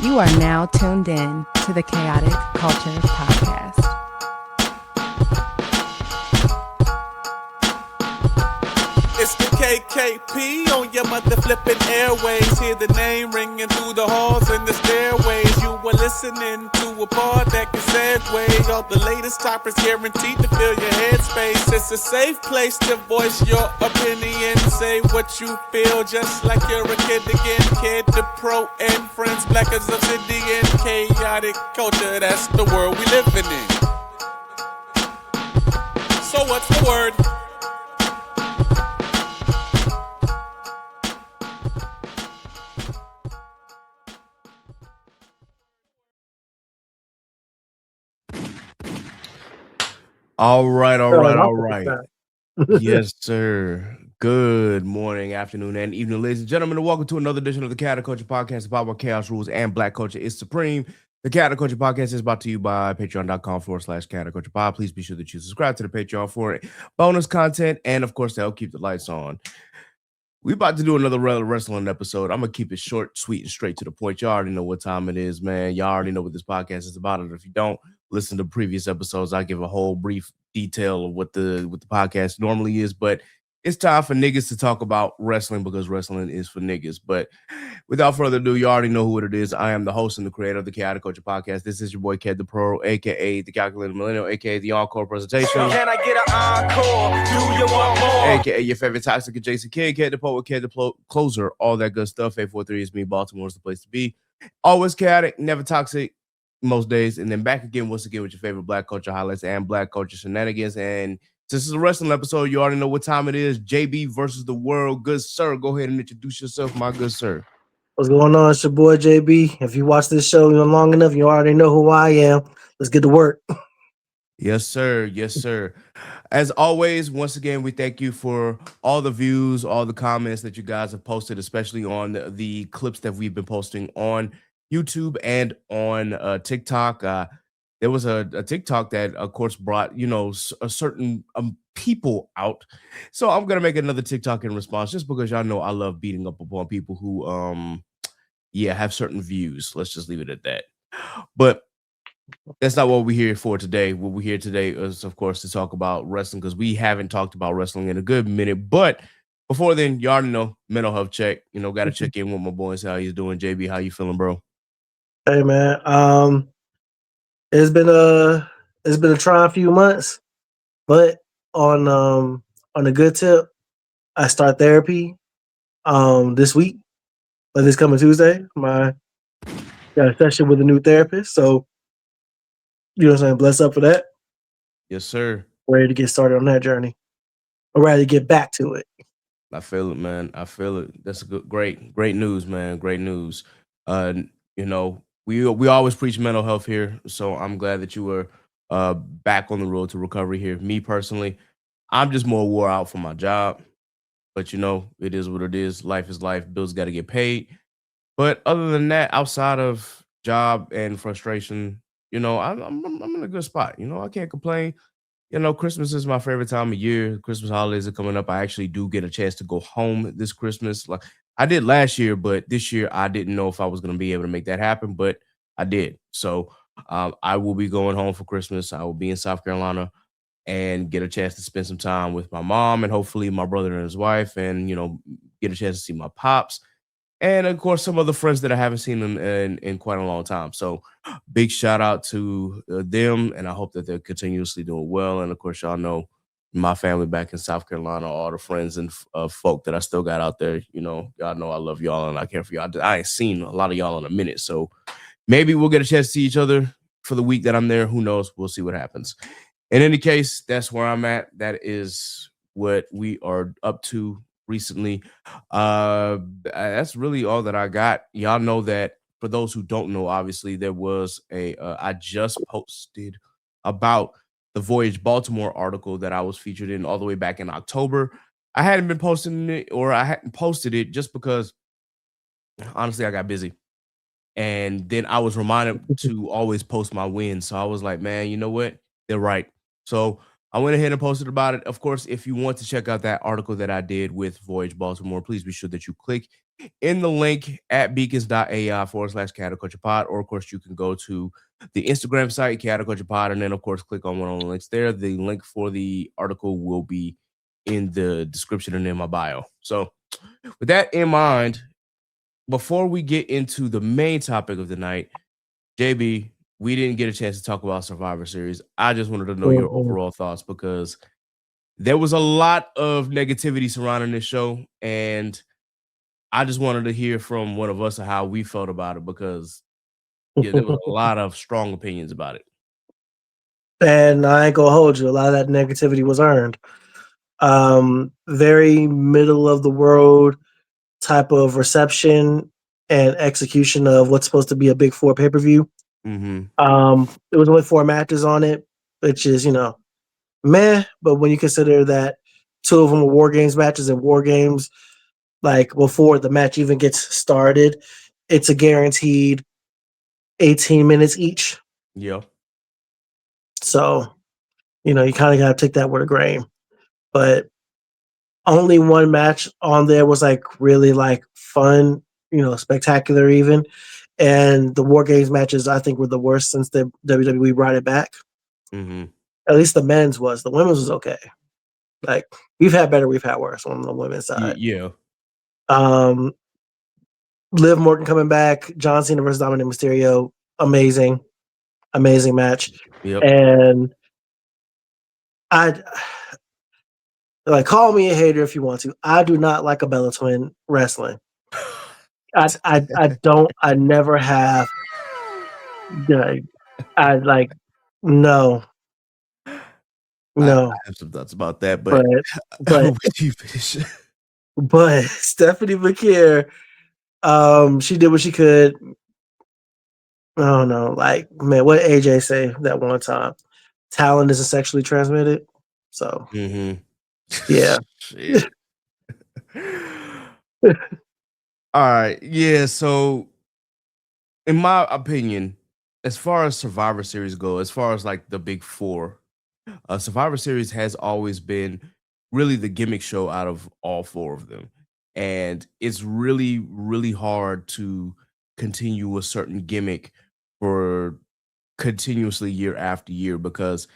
You are now tuned in to the Chaotic Culture Podcast. It's the KKP on your mother flipping airways. Hear the name ringing through the halls and the stairways. You were listening to a pod that can segue. All the latest topics guaranteed to fill your headspace. It's a safe place to voice your opinion. Say what you feel just like you're a kid again. Kid to pro and friends, black as obsidian. Chaotic culture, that's the world we living in. So what's the word? All right. Yes, sir. Good morning, afternoon, and evening, ladies and gentlemen, and welcome to another edition of the Chaotic Culture Podcast about where chaos rules and black culture is supreme. The Chaotic Culture Podcast is brought to you by patreon.com/Chaotic Culture Pod. Please be sure that you subscribe to the Patreon for bonus content and, of course, to help keep the lights on. We about to do another wrestling episode. I'm going to keep it short, sweet, and straight to the point. You already know what time it is, man. Y'all already know what this podcast is about. And if you don't, listen to previous episodes. I give a whole brief detail of what the podcast normally is, but it's time for niggas to talk about wrestling because wrestling is for niggas. But without further ado, you already know who it is. I am the host and the creator of the Chaotic Culture Podcast. This is your boy Ked the Pro, aka the Calculated Millennial, aka the Encore Presentation. Can I get an encore? Do you want more? AKA your favorite toxic adjacent kid, Ked the Poet, Ked the Closer, all that good stuff. 843 is me. Baltimore's the place to be. Always chaotic, never toxic. Most days, and then back again once again with your favorite black culture highlights and black culture shenanigans. And since it's a wrestling episode, you already know what time it is. JB versus the world. Good sir, go ahead and introduce yourself, my good sir. What's going on? It's your boy JB. If you watch this show long enough, you already know who I am. Let's get to work. Yes, sir. Yes, sir. As always, once again, we thank you for all the views, all the comments that you guys have posted, especially on the clips that we've been posting on YouTube and on TikTok. There was a TikTok that, of course, brought, a certain people out. So I'm going to make another TikTok in response just because y'all know I love beating up upon people who, have certain views. Let's just leave it at that. But that's not what we're here for today. What we're here today is, of course, to talk about wrestling because we haven't talked about wrestling in a good minute. But before then, you already know, mental health check. Got to check in with my boy and see how he's doing. JB, how you feeling, bro? Hey man, it's been a trying few months, but on a good tip, I start therapy this week. Like this coming Tuesday, got a session with a new therapist. So you know what I'm saying, bless up for that. Yes, sir. Ready to get started on that journey. I'm ready to get back to it. I feel it, man. I feel it. That's a great news, man. Great news. We always preach mental health here, so I'm glad that you were back on the road to recovery here. Me personally, I'm just more wore out from my job, but it is what it is. Life is life. Bills got to get paid. But other than that, outside of job and frustration, I'm in a good spot. I can't complain. Christmas is my favorite time of year. Christmas holidays are coming up. I actually do get a chance to go home this Christmas. Like I did last year, but this year I didn't know if I was going to be able to make that happen, but I did. So I will be going home for Christmas. I will be in South Carolina and get a chance to spend some time with my mom and hopefully my brother and his wife and, get a chance to see my pops. And of course, some other friends that I haven't seen in quite a long time. So big shout out to them. And I hope that they're continuously doing well. And of course, y'all know my family back in South Carolina, all the friends and folk that I still got out there. Y'all know I love y'all and I care for y'all. I ain't seen a lot of y'all in a minute. So maybe we'll get a chance to see each other for the week that I'm there. Who knows? We'll see what happens. In any case, that's where I'm at. That is what we are up to recently. That's really all that I got. Y'all know that for those who don't know, obviously there was I just posted about the Voyage Baltimore article that I was featured in all the way back in October. I hadn't been posting it, or I hadn't posted it just because honestly I got busy. And then I was reminded to always post my wins. So I was like, man, you know what? They're right. So I went ahead and posted about it. Of course, if you want to check out that article that I did with Voyage Baltimore, please be sure that you click in the link at beacons.ai/Khaotic or of course you can go to the Instagram site, Khaotic Pod, and then of course click on one of the links there. The link for the article will be in the description and in my bio. So with that in mind, before we get into the main topic of the night, JB, we didn't get a chance to talk about Survivor Series. I just wanted to know your Mhm. overall thoughts because there was a lot of negativity surrounding this show, and I just wanted to hear from one of us how we felt about it because yeah, there was a lot of strong opinions about it. And I ain't gonna hold you. A lot of that negativity was earned. Very middle of the road type of reception and execution of what's supposed to be a big four pay per view. Mm-hmm. There was only four matches on it, which is meh. But when you consider that two of them were War Games matches and War Games, like before the match even gets started, it's a guaranteed 18 minutes each. Yeah. So you kind of got to take that with a grain. But only one match on there was like really like fun, spectacular even. And the War Games matches I think were the worst since the WWE brought it back. Mm-hmm. At least the men's was. The women's was okay. Like we've had better, we've had worse on the women's side. Yeah. Um, Liv Morgan coming back, John Cena versus Dominic Mysterio, amazing, amazing match. Yep. And I like call me a hater if you want to. I do not like a Bella Twin wrestling. I don't. I never have. I like no, I no. have some thoughts about that, But but but wait you finish. but Stephanie McCare, she did what she could. Oh no, like man, what did AJ say that one time? Talent isn't sexually transmitted. So Mm-hmm. yeah. Shit. All right. Yeah. So, in my opinion, as far as Survivor Series go, as far as like the big four, Survivor Series has always been really the gimmick show out of all four of them. And it's really, really hard to continue a certain gimmick for continuously year after year because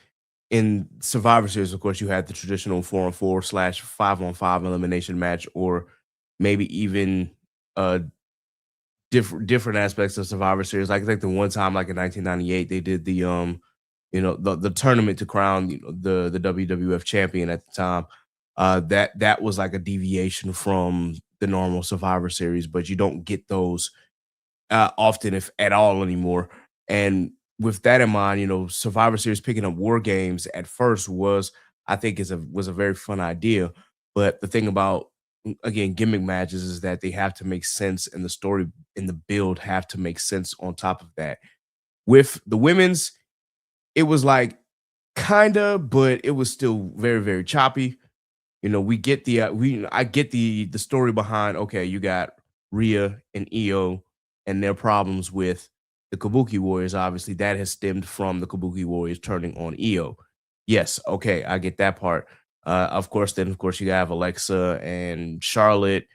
in Survivor Series, of course, you had the traditional 4-on-4/5-on-5 elimination match, or maybe even uh different aspects of Survivor Series. Like I think the one time, like in 1998, they did the the tournament to crown the WWF champion at the time. That was like a deviation from the normal Survivor Series, but you don't get those often, if at all, anymore. And with that in mind, Survivor Series picking up War Games at first was, I think, was a very fun idea. But the thing about again gimmick matches is that they have to make sense, and the story and the build have to make sense on top of that. With the women's, it was like kinda, but it was still very, very choppy. We get the I get the story behind, okay, you got Rhea and Io and their problems with the Kabuki Warriors. Obviously, that has stemmed from the Kabuki Warriors turning on Io. Yes, okay, I get that part. Of course, then of course you have Alexa and Charlotte,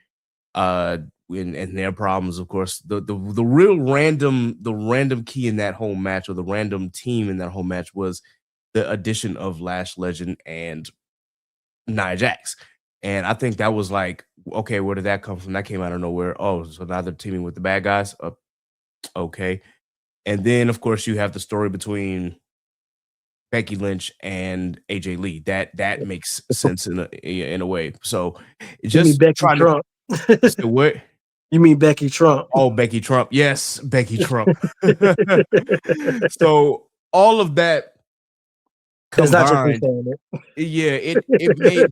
uh, and their problems. Of course, the real random key in that whole match, or the random team in that whole match, was the addition of Lash Legend and Nia Jax. And I think that was like, okay, where did that come from? That came out of nowhere. Oh, so now they're teaming with the bad guys. Okay. And then, of course, you have the story between Becky Lynch and AJ Lee. That makes sense in a way. So You mean just Becky trying to Trump? say what? You mean Becky Trump? Oh, Becky Trump. Yes, Becky Trump. So all of that It's not just me combined, saying it. yeah, it made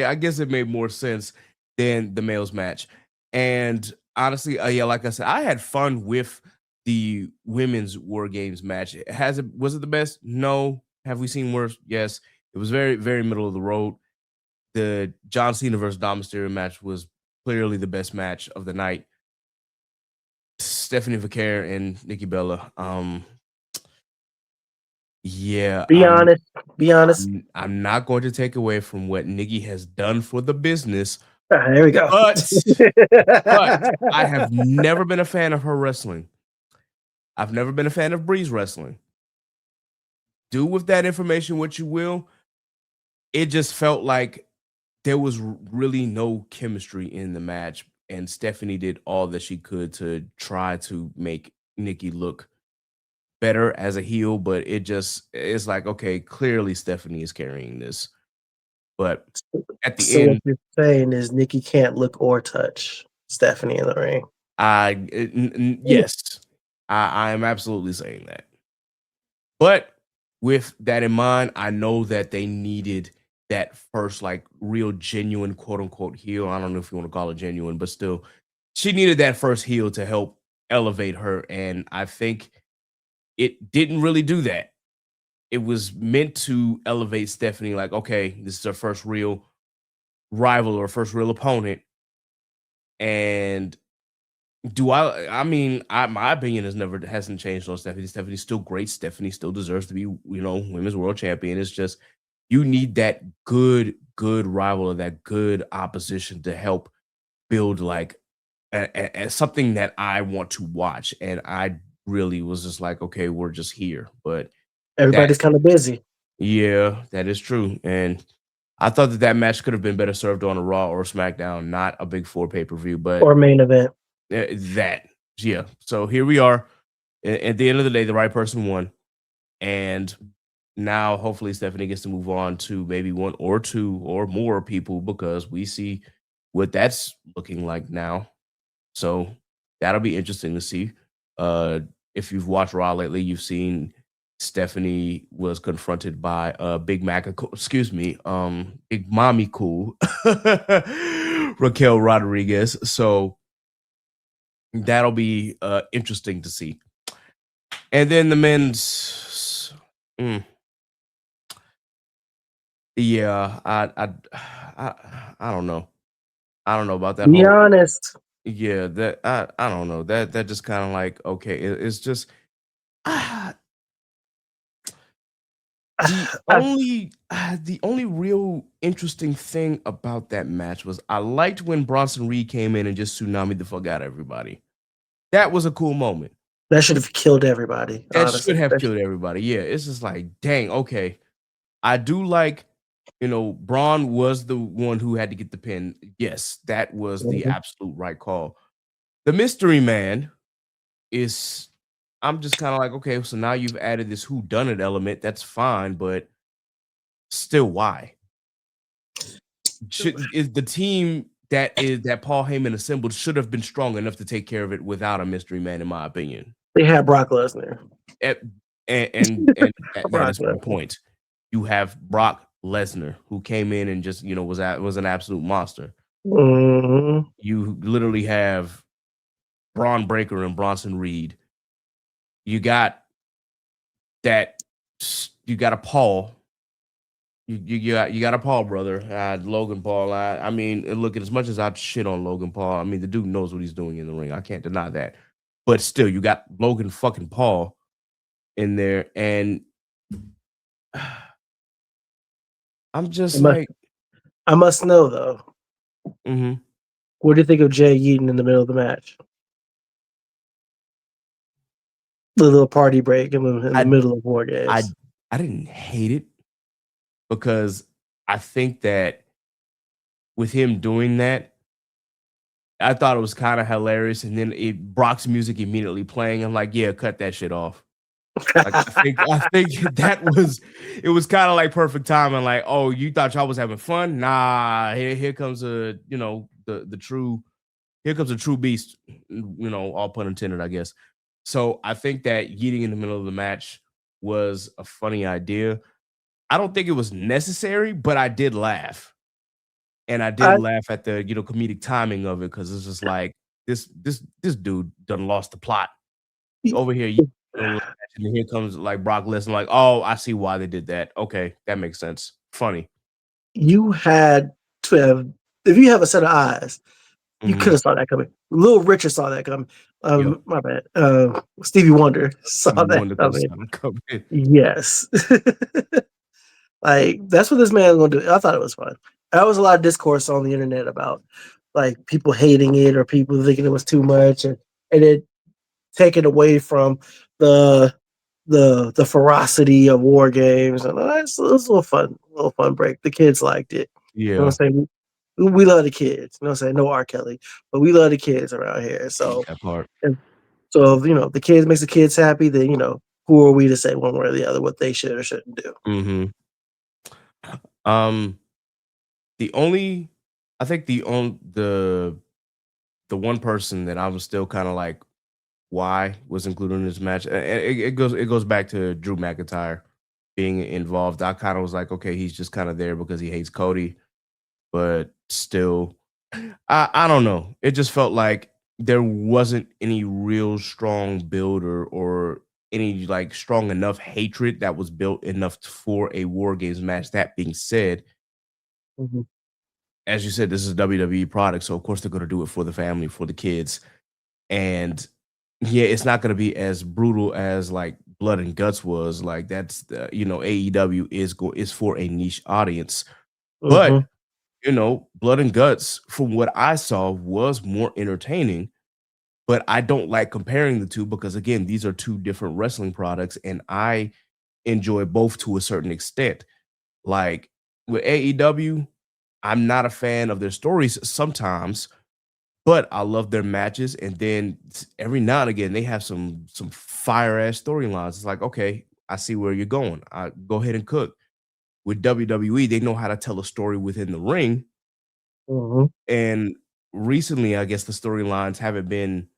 I guess it made more sense than the males match. And honestly, yeah, like I said, I had fun with the women's War Games match. Was it the best? No. Have we seen worse? Yes. It was very, very middle of the road. The John Cena versus Dom Mysterio match was clearly the best match of the night. Stephanie Vaquer and Nikki Bella. Yeah, Be honest. Be honest. I'm not going to take away from what Nikki has done for the business, There we go. But I have never been a fan of her wrestling. I've never been a fan of Bree's wrestling. Do with that information what you will. It just felt like there was really no chemistry in the match, and Stephanie did all that she could to try to make Nikki look better as a heel, but it's like, okay, clearly Stephanie is carrying this. But at the So what end, you're saying is Nikki can't look or touch Stephanie in the ring. yes, I am absolutely saying that. But with that in mind, I know that they needed that first, like, real genuine quote unquote heel. I don't know if you want to call it genuine, but still, she needed that first heel to help elevate her. And I think it didn't really do that. It was meant to elevate Stephanie, like, okay, this is her first real rival or first real opponent. And my opinion hasn't changed on Stephanie. Stephanie's still great. Stephanie still deserves to be, women's world champion. It's just you need that good rival or that good opposition to help build like something that I want to watch. And I really was just like, okay, we're just here. But Everybody's kind of busy. yeah, that is true. And I thought that match could have been better served on a Raw or SmackDown, not a Big Four pay-per-view, but Or main event. yeah. So here we are. At the end of the day, the right person won. And now hopefully Stephanie gets to move on to maybe one or two or more people, because we see what that's looking like now. So that'll be interesting to see. If you've watched Raw lately, you've seen Stephanie was confronted by Big Mommy Cool, Raquel Rodriguez. So that'll be interesting to see. And then the men's, yeah, I don't know. I don't know about that. Be honest. Yeah, that I don't know. That just kind of like, okay, it's just the only real interesting thing about that match was I liked when Bronson Reed came in and just tsunami the fuck out of everybody. That was a cool moment. That should have killed everybody. That should have killed everybody. Yeah, it's just like, dang, okay. I do like, Braun was the one who had to get the pin. Yes, that was the absolute right call. The mystery man is, I'm just kind of like, okay, so now you've added this whodunit element. That's fine, but still, why? Is the team that Paul Heyman assembled should have been strong enough to take care of it without a mystery man, in my opinion. They had Brock Lesnar. And that is my point. You have Brock Lesnar, who came in and just, was an absolute monster. Mm-hmm. You literally have Braun Breaker and Bronson Reed. You got a Paul. You got a Paul brother, Logan Paul. I mean, look, as much as I shit on Logan Paul, I mean, the dude knows what he's doing in the ring. I can't deny that. But still, you got Logan fucking Paul in there, and I'm just I must know though. Mm-hmm. What do you think of Jay Eaton in the middle of the match? The little party break in the middle of War Games. I didn't hate it, because I think that with him doing that, I thought it was kind of hilarious. And then Brock's music immediately playing. I'm like, yeah, cut that shit off. Like, I think it was kind of like perfect timing. Like, oh, you thought y'all was having fun? Nah, here comes the true beast. All pun intended, I guess. So I think that yeeting in the middle of the match was a funny idea. I don't think it was necessary, but I did laugh. And I did laugh at the, comedic timing of it, because it's just like, this dude done lost the plot. Over here, and here comes like Brock Lesnar, like, oh, I see why they did that. Okay, that makes sense. Funny. You had to have, if you have a set of eyes, you could have saw that coming. Little Richard saw that coming. My bad. Stevie Wonder saw that coming. Yes. Like that's what this man is gonna do. I thought it was fun. There was a lot of discourse on the internet about like people hating it or people thinking it was too much, and it taken away from the the ferocity of war games. And it was a little fun break. The kids liked it. You know Yeah, what I'm saying? We love the kids. You know what I'm saying? No R. Kelly, but we love the kids around here. So, that part. and so if the kids makes the kids happy, then who are we to say one way or the other what they should or shouldn't do? Hmm. Um, the only, I think the one person that I was still kind of like, why was included in this match? It goes back to Drew McIntyre being involved. I kind of was like, okay, he's just kind of there because he hates Cody, but still, I don't know. It just felt like there wasn't any real strong build or any like strong enough hatred that was built enough for a War Games match. That being said, Mhm. as you said, this is a WWE product, so of course they're going to do it for the family, for the kids, and yeah, it's not going to be as brutal as like Blood and Guts was. Like that's AEW is for a niche audience, but Mhm. Blood and Guts, from what I saw, was more entertaining. But I don't like comparing the two because again, these are two different wrestling products, and I enjoy both to a certain extent. Like with AEW, I'm not a fan of their stories sometimes, but I love their matches. And then every now and again, they have some fire ass storylines. It's like, okay, I see where you're going. I go ahead and cook. With WWE, they know how to tell a story within the ring. Mhm. And recently, I guess the storylines haven't been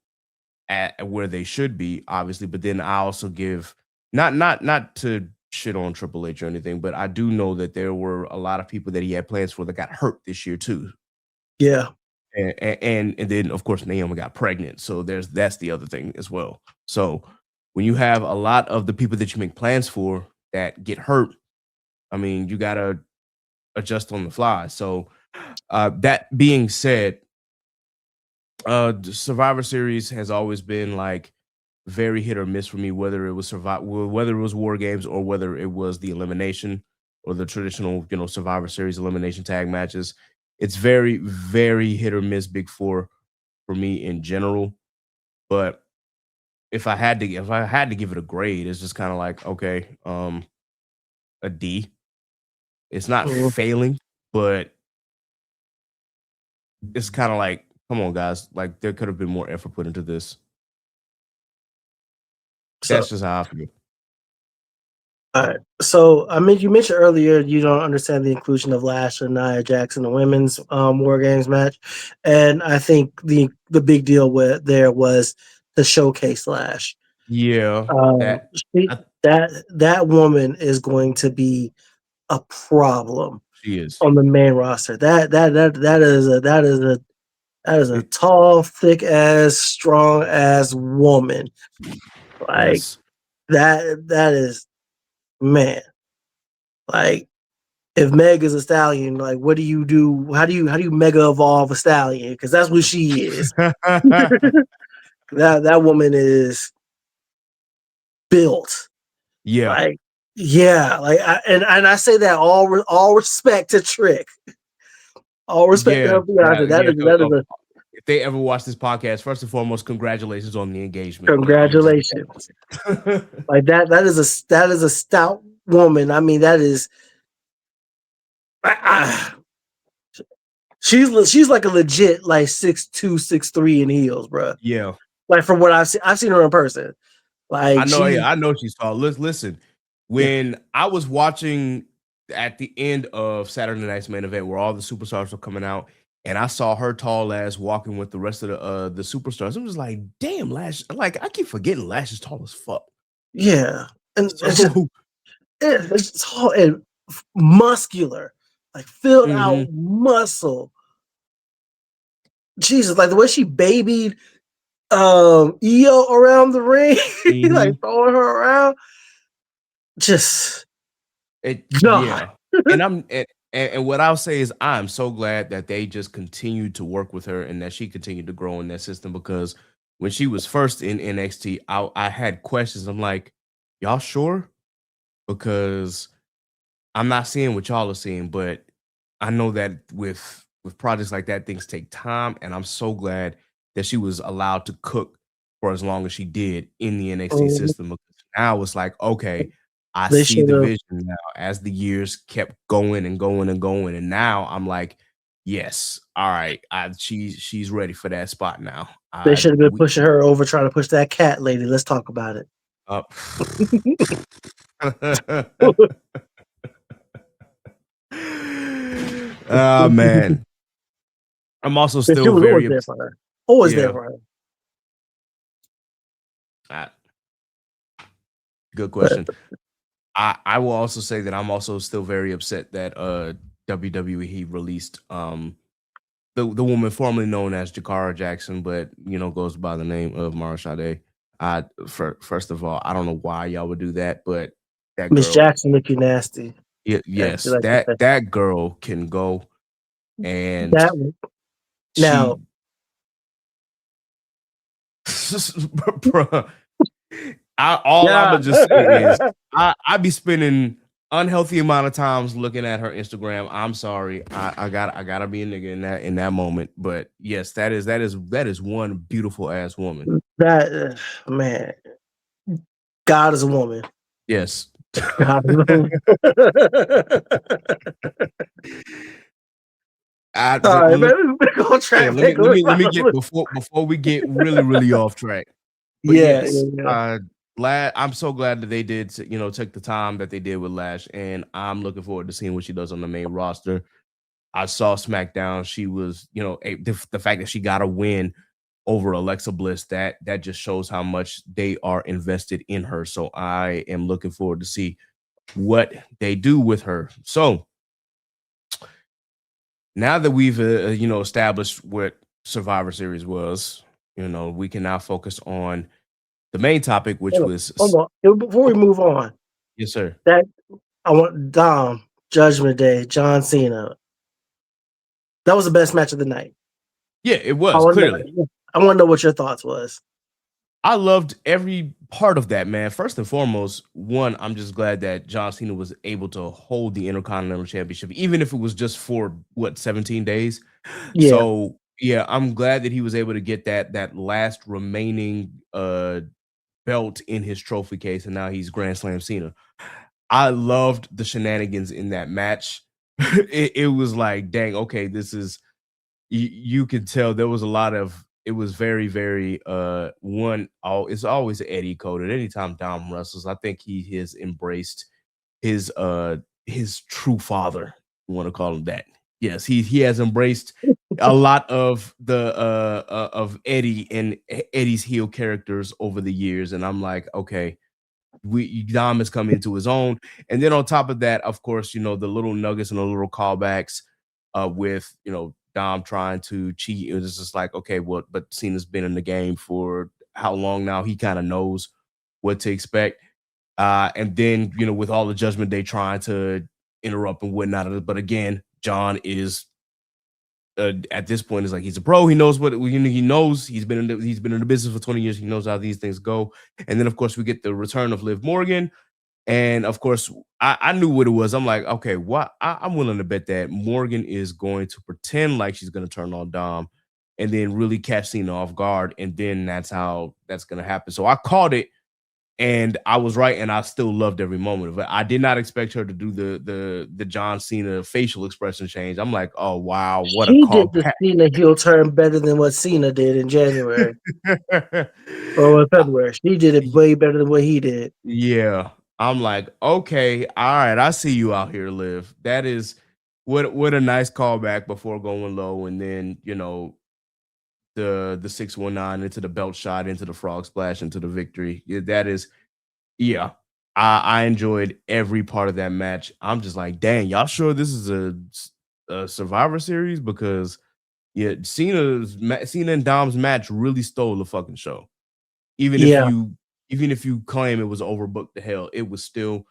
at where they should be, obviously. But then I also give not to shit on Triple H or anything, but I do know that there were a lot of people that he had plans for that got hurt this year too. Yeah. And then of course Naomi got pregnant, so that's the other thing as well. So when you have a lot of the people that you make plans for that get hurt, I mean you gotta adjust on the fly. So that being said, the Survivor Series has always been like very hit or miss for me, whether it was whether it was War Games or whether it was the elimination or the traditional, Survivor Series elimination tag matches. It's very, very hit or miss, Big Four for me in general. But if I had to give it a grade, it's just kind of like okay, a D. It's not Mhm. failing, but it's kind of like, come on, guys, like there could have been more effort put into this. So, That's just how I feel. all right. So, I mean, you mentioned earlier you don't understand the inclusion of Lash and Nia Jax in the women's War Games match, and I think the big deal with there was the showcase Lash. Yeah, Um, that she, I, that woman is going to be a problem she is. on the main roster. That is a It, tall, thick ass, strong ass woman. Like yes. that is man. Like if Meg is a stallion, like what do you do? How do you mega evolve a stallion? Because that's what she is. That woman is built. Yeah, Like yeah, like and I say that all respect to Trick, all respect to yeah, her fiance. yeah, That yeah. is that is a If they ever watch this podcast, first and foremost, congratulations on the engagement. I'm just congratulations. Like that is a stout woman. I mean, that is I, she's like a legit like 6'2", 6'3" in heels, bro. yeah. Like from what I've seen her in person. I Like know, she, yeah, I know she's tall. Listen, yeah, when I was watching at the end of Saturday Night's main event where all the superstars were coming out, and I saw her tall ass walking with the rest of the superstars, I'm just like, damn, Lash. Like I keep forgetting Lash is tall as fuck. yeah, and it's just So it's tall and muscular, like filled out mhm, muscle. Jesus, like the way she babied Io around the ring, like mhm. throwing her around, just God. Yeah. And and what I'll say is I'm so glad that they just continued to work with her and that she continued to grow in that system because when she was first in NXT, I had questions. I'm like, y'all sure? Because I'm not seeing what y'all are seeing, but I know that with projects like that, things take time, and I'm so glad that she was allowed to cook for as long as she did in the NXT Mhm. system. Because now it's like, okay, I They see should the have. vision now as the years kept going and going and going, and now I'm like, yes, all right, she's ready for that spot now. They should have been We pushing her over, trying to push that cat lady. Let's talk about it. up. Ah man, I'm also But she still was always very there ups for her. Always there yeah, for her. ah, good But question. I will also say that I'm also still very upset that WWE released the woman formerly known as Jakara Jackson, but goes by the name of Mara Sade. First of all, I don't know why y'all would do that, but that Miss girl, Jackson look you nasty. As she yes, like to say. that girl can go, and That she, now, bruh, all yeah, Imma just say is I be spending unhealthy amount of times looking at her Instagram. I'm sorry. I gotta be a nigga in that moment. But yes, that is one beautiful ass woman. that man, God is a woman. Yes. God is a woman. All right, Let, man. We're gonna yeah, track let me back. let me let me get before we get really really off track. But Yeah, yes, yeah, yeah. I'm so glad that they did, took the time that they did with Lash, and I'm looking forward to seeing what she does on the main roster. I saw SmackDown. She was, the fact that she got a win over Alexa Bliss, that just shows how much they are invested in her. So I am looking forward to see what they do with her. So now that we've established what Survivor Series was, we can now focus on the main topic, which was Hold on. Before we oh, move on, yes, sir. that I want Dom Judgment Day, John Cena. That was the best match of the night. Yeah, it I was want clearly. to. I want to know what your thoughts was. I loved every part of that, man. First and foremost, one, I'm just glad that John Cena was able to hold the Intercontinental Championship, even if it was just for 17 days. Yeah, So yeah, I'm glad that he was able to get that last remaining belt in his trophy case, and now he's Grand Slam Cena. I loved the shenanigans in that match. It was like, dang, okay, this is you can tell there was a lot of it was very very it's always Eddie coded anytime Dom wrestles. I think he has embraced his true father, you want to call him that. Yes, he has embraced a lot of the of Eddie and Eddie's heel characters over the years, and I'm like, okay, Dom is coming into his own. And then on top of that, of course, the little nuggets and the little callbacks with Dom trying to cheat. It was just like, okay, well, but Cena's been in the game for how long now? He kind of knows what to expect. And then, with all the Judgment Day trying to interrupt and whatnot. But again, John is at this point is like he's a pro. He knows what he knows. He's been in the business for 20 years. He knows how these things go. And then of course we get the return of Liv Morgan. And of course, I knew what it was. I'm like, okay, what I'm willing to bet that Morgan is going to pretend like she's going to turn on Dom and then really catch Cena off guard. And then that's how that's going to happen. So I called it and I was right, and I still loved every moment of it. I did not expect her to do the John Cena facial expression change. I'm like, oh wow, what a she did the callback. Cena heel turn better than what Cena did in January or in February. She did it way better than what he did. Yeah. I'm like, okay, all right, I see you out here, Liv. That is what a nice callback before going low, and then the 619 into the belt shot, into the frog splash, into the victory. Yeah, that is yeah. I enjoyed every part of that match. I'm just like, dang, y'all sure this is a Survivor Series? Because yeah, Cena and Dom's match really stole the fucking show. Even if Yeah. you even if you claim it was overbooked to hell, it was still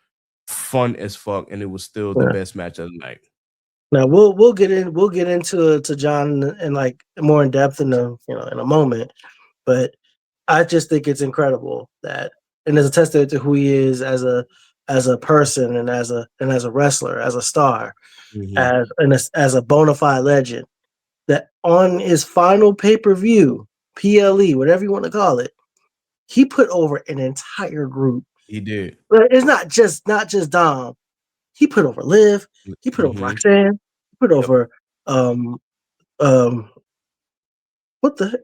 fun as fuck, and it was still the Yeah. best match of the night. Now we'll get into to John in like more in depth in a moment, but I just think it's incredible that, and as a testament to who he is as a as a person and as a wrestler, as a star, Hmm. as a bona fide legend, that on his final pay-per-view, PLE, whatever you want to call it, he put over an entire group. He did. But it's not just Dom. He put over Liv, he put over Hmm. Roxanne, he put Yep. over um um what the heck?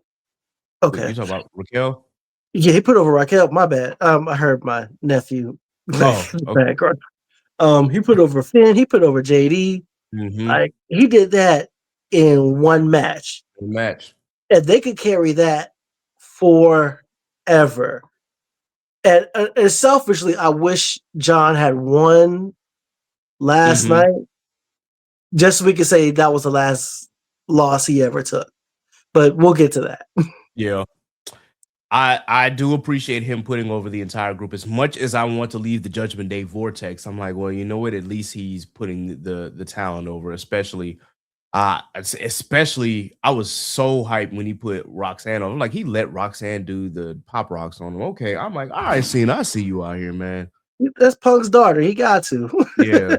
You Okay. talk about Raquel? Yeah, he put over Raquel. My bad. I heard my nephew Oh, back in the okay. background. He put over Finn, he put over JD. Hmm. Like he did that in one match. Match. And they could carry that forever. And selfishly, I wish John had won last Hmm. night, just so we could say that was the last loss he ever took. But we'll get to that. Yeah. I do appreciate him putting over the entire group. As much as I want to leave the Judgment Day vortex, I'm like, well, you know what? At least he's putting the talent over, especially especially I was so hyped when he put Roxanne on. Like he let Roxanne do the pop rocks on him. Okay, I'm like, all right, Cena, I see you out here, man. That's Punk's daughter. He got to. Yeah.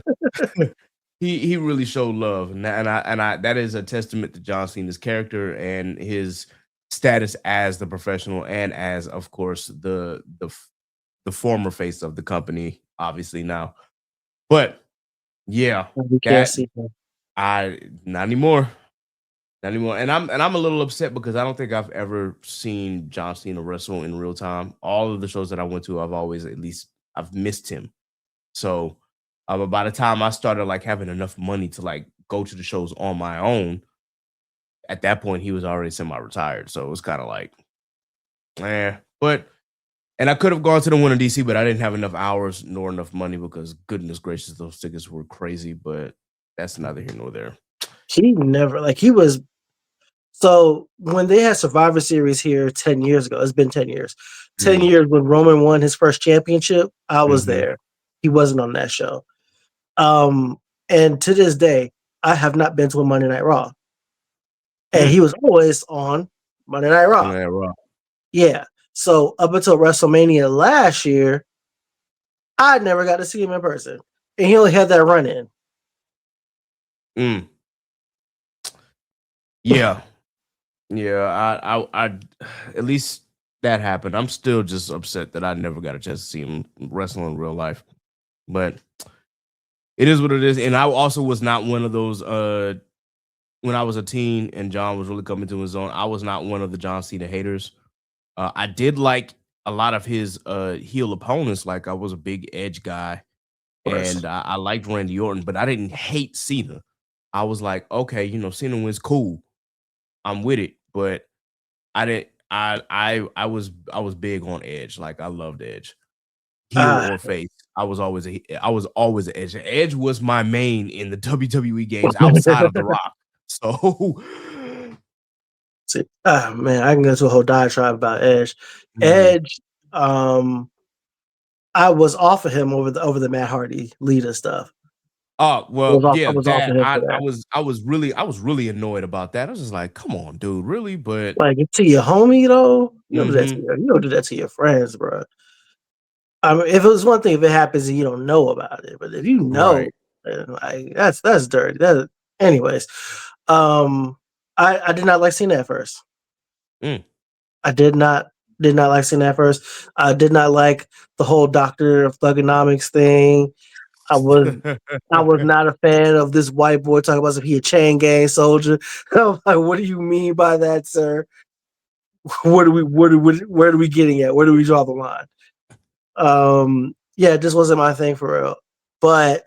He really showed love, and I that is a testament to John Cena's character and his status as the professional and as, of course, the former face of the company, obviously now. But yeah, We can't that see him. I not anymore, not anymore, and I'm a little upset because I don't think I've ever seen John Cena wrestle in real time. All of the shows that I went to, I've always at least I've missed him. So, but by the time I started like having enough money to like go to the shows on my own, at that point he was already semi-retired. So it was kind of like, eh. But and I could have gone to the one in DC, but I didn't have enough hours nor enough money because goodness gracious, those tickets were crazy. But that's neither here nor there. He never like he was. So when they had Survivor Series here 10 years ago, it's been 10 years. 10 Mm, years when Roman won his first championship, I was mhm, there. He wasn't on that show. Um, and to this day, I have not been to a Monday Night Raw. And mm. he was always on Monday Night Raw. Yeah, raw. Yeah. So up until WrestleMania last year, I never got to see him in person. And he only had that run in. Mm, yeah, yeah. I at least that happened. I'm still just upset that I never got a chance to see him wrestle in real life. But it is what it is. And I also was not one of those when I was a teen and John was really coming to his own, I was not one of the John Cena haters. I did like a lot of his heel opponents. Like I was a big Edge guy Of course. and I liked Randy Orton, but I didn't hate Cena. I was like, okay, Cena wins cool. I'm with it. But I didn't I was big on Edge. Like I loved Edge. Heel Ah, or face. I was always an Edge. Edge was my main in the WWE games outside of The Rock. So see, man, I can go to a whole diatribe about Edge. mhm. Edge, I was off of him over the Matt Hardy leader stuff. Oh, I well, was off. I yeah, was off that of him for that. I was really annoyed about that. I was just like, "Come on, dude, really?" But Like to your homie though, mhm, you don't do that to your friends, bro. I mean, if it was one thing if it happens and you don't know about it, but if you know, right. then, like that's dirty. Anyways. I did not like seeing that at first. Mm. I did not like seeing that at first. I did not like the whole Doctor of Thugonomics thing. I was I was not a fan of this white boy talking about if he a chain gang soldier. I'm like, what do you mean by that, sir? Where are we getting at? Where do we draw the line? Yeah, it just wasn't my thing for real. But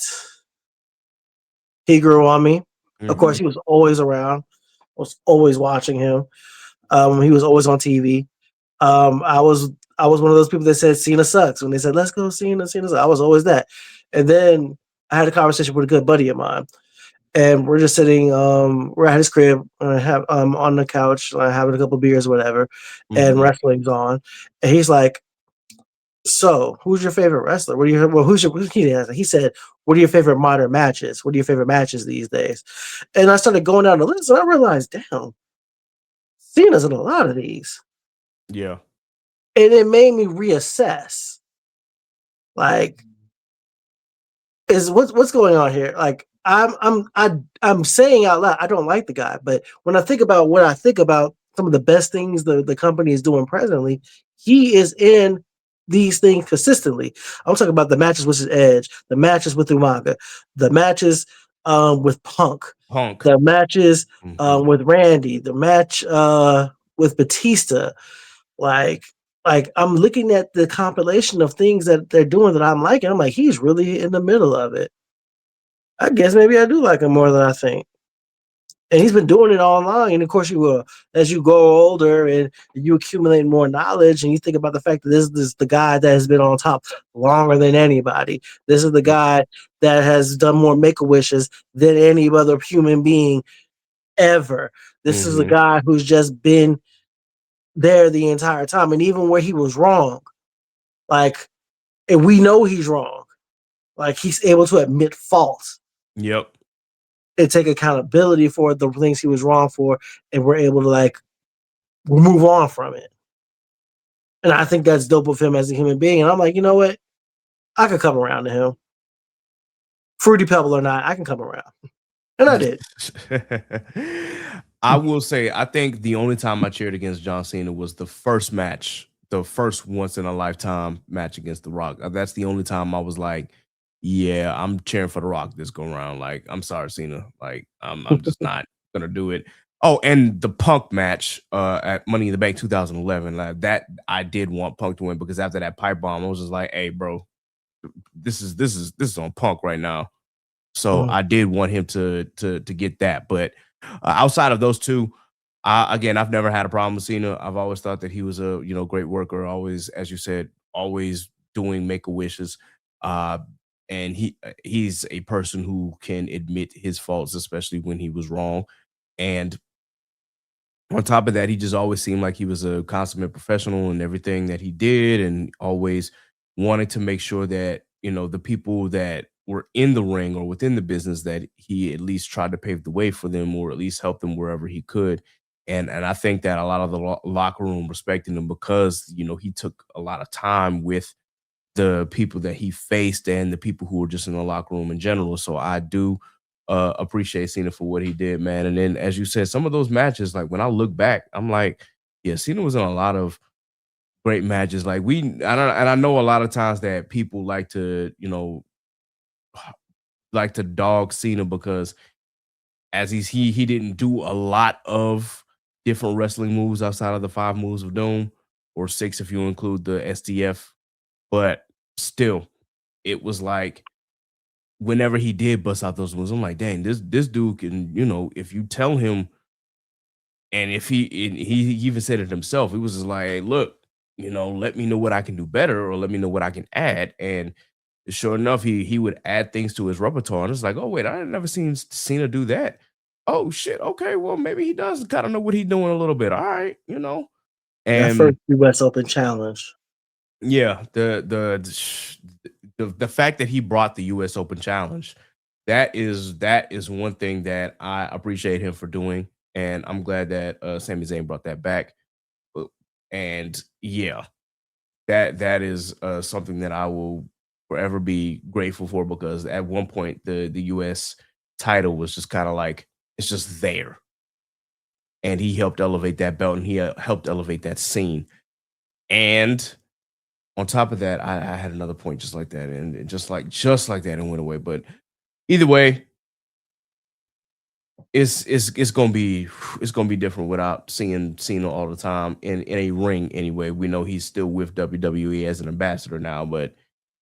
he grew on me. Of course, Mhm. he was always around. I was always watching him. He was always on TV. I was one of those people that said Cena sucks when they said let's go Cena. Cena sucks. I was always that. And then I had a conversation with a good buddy of mine, and we're just sitting. We're at his crib, have on the couch, having a couple beers, or whatever, and Mhm. wrestling's on. And he's like, "So, who's your favorite wrestler? What do you? Well, he said, "What are your favorite modern matches? What are your favorite matches these days?" And I started going down the list, and I realized, damn, Cena's in a lot of these. Yeah. And it made me reassess. Like, is what's going on here? Like I'm saying out loud, I don't like the guy, but when I think about what I think about some of the best things the company is doing presently, he is in these things consistently. I'm talking about the matches with his Edge, the matches with Umaga, the matches with Punk, Punk. the matches Mhm. with Randy, the match with Batista, like I'm looking at the compilation of things that they're doing that I'm liking. I'm like, he's really in the middle of it. I guess maybe I do like him more than I think. And he's been doing it all along. And of course, you will as you grow older and you accumulate more knowledge, and you think about the fact that this is the guy that has been on top longer than anybody. This is the Yep. guy that has done more make a wishes than any other human being ever. This is a Mhm. guy who's just been there the entire time, and even where he was wrong, like, and we know he's wrong. Like he's able to admit fault Yep. and take accountability for the things he was wrong for, and we're able to like move on from it. And I think that's dope of him as a human being. And I'm like, you know what? I could come around to him, fruity pebble or not. I can come around, and I did. I will say, I think the only time I cheered against John Cena was the first match, the first once in a lifetime match against The Rock. That's the only time I was like, yeah, I'm cheering for The Rock this go round. Like, I'm sorry, Cena. Like, I'm just not gonna do it. Oh, and the Punk match at Money in the Bank 2011, like that I did want Punk to win because after that pipe bomb, I was just like, hey, bro, this is on Punk right now. So Mhm. I did want him to get that, but outside of those two, again, I've never had a problem with Cena. I've always thought that he was a great worker. Always, as you said, always doing make a wishes. Uh, and he's a person who can admit his faults, especially when he was wrong. And on top of that, he just always seemed like he was a consummate professional in everything that he did, and always wanted to make sure that the people that were in the ring or within the business that he at least tried to pave the way for them, or at least help them wherever he could. And I think that a lot of the locker room respected him because he took a lot of time with the people that he faced and the people who were just in the locker room in general. So I do appreciate Cena for what he did, man. And then, as you said, some of those matches, like when I look back, I'm like, yeah, Cena was in a lot of great matches. Like I know a lot of times that people like to, like to dog Cena because as he didn't do a lot of different wrestling moves outside of the five moves of doom, or six if you include the SDF, but still, it was like whenever he did bust out those moves, I'm like, dang, this dude can, if you tell him, and if he even said it himself, he was just like, hey, look, let me know what I can do better, or let me know what I can add. And sure enough, he would add things to his repertoire, and it's like, oh wait, I had never seen Cena do that. Oh shit, okay, well maybe he does kind of know what he's doing a little bit. All right, That and first US Open challenge. yeah, the fact that he brought the U.S. Open Challenge, that is one thing that I appreciate him for doing, and I'm glad that Sami Zayn brought that back. Uh, And yeah, that is something that I will forever be grateful for because at one point the U.S. title was just kind of like it's just there, and he helped elevate that belt, and he helped elevate that scene, and on top of that, I had another point just like that, and just like that, and went away. But either way, it's gonna be different without seeing Cena all the time in a ring. Anyway, we know he's still with WWE as an ambassador now, but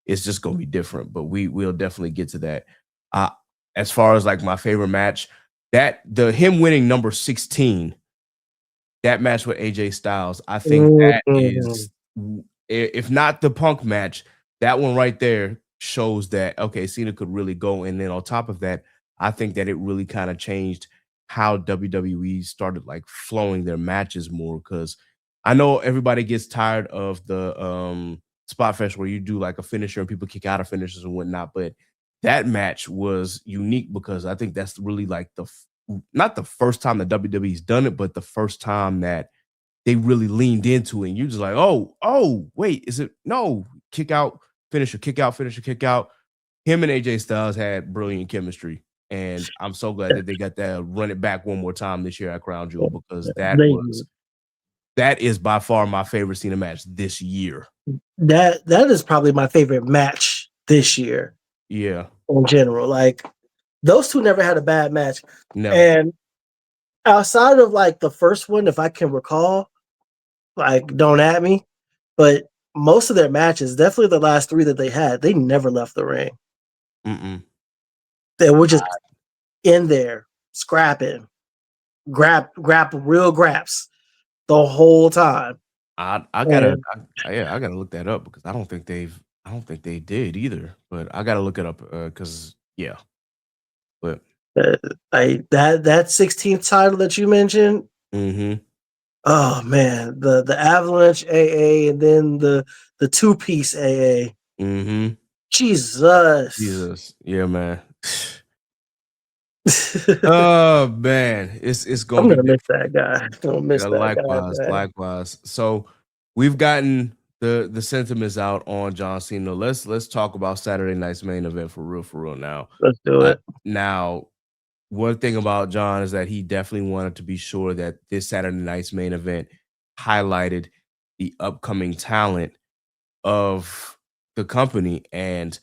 it's just gonna be different. But we'll definitely get to that. Uh, as far as like my favorite match, that the him winning number 16, that match with AJ Styles, I think that Mhm. is, if not the Punk match, that one right there shows that okay, Cena could really go. And then on top of that, I think that it really kind of changed how WWE started like flowing their matches more. Because I know everybody gets tired of the spot fest where you do like a finisher and people kick out of finishers and whatnot, but that match was unique because I think that's really like not the first time that WWE's done it, but the first time that they really leaned into it. And you're just like, oh, wait, is it no kick out, finisher, kick out, finisher, kick out. him and AJ Styles had brilliant chemistry. And I'm so glad that they got to run it back one more time this year at Crown Jewel because They, that is by far my favorite Cena match this year. that is probably my favorite match this year Yeah, in general. Like those two never had a bad match. never. And outside of like the first one, if I can recall, like don't at me, but most of their matches, definitely the last three that they had, they never left the ring. Mm-mm. They were just in there scrapping, grab real graps the whole time. I gotta And I gotta look that up because I don't think they did either. But I gotta look it up because yeah. But that 16th title that you mentioned, mm-hmm. oh man, the Avalanche AA and then the two-piece AA. Mm-hmm. Jesus. Yeah, man. Oh man, it's gonna I'm be gonna miss different. that guy. I'm gonna miss Yeah, that guy, likewise, man. likewise. So we've gotten the sentiments out on John Cena. Let's talk about Saturday night's main event for real now. Let's do it. Now, one thing about John is that he definitely wanted to be sure that this Saturday night's main event highlighted the upcoming talent of the company. And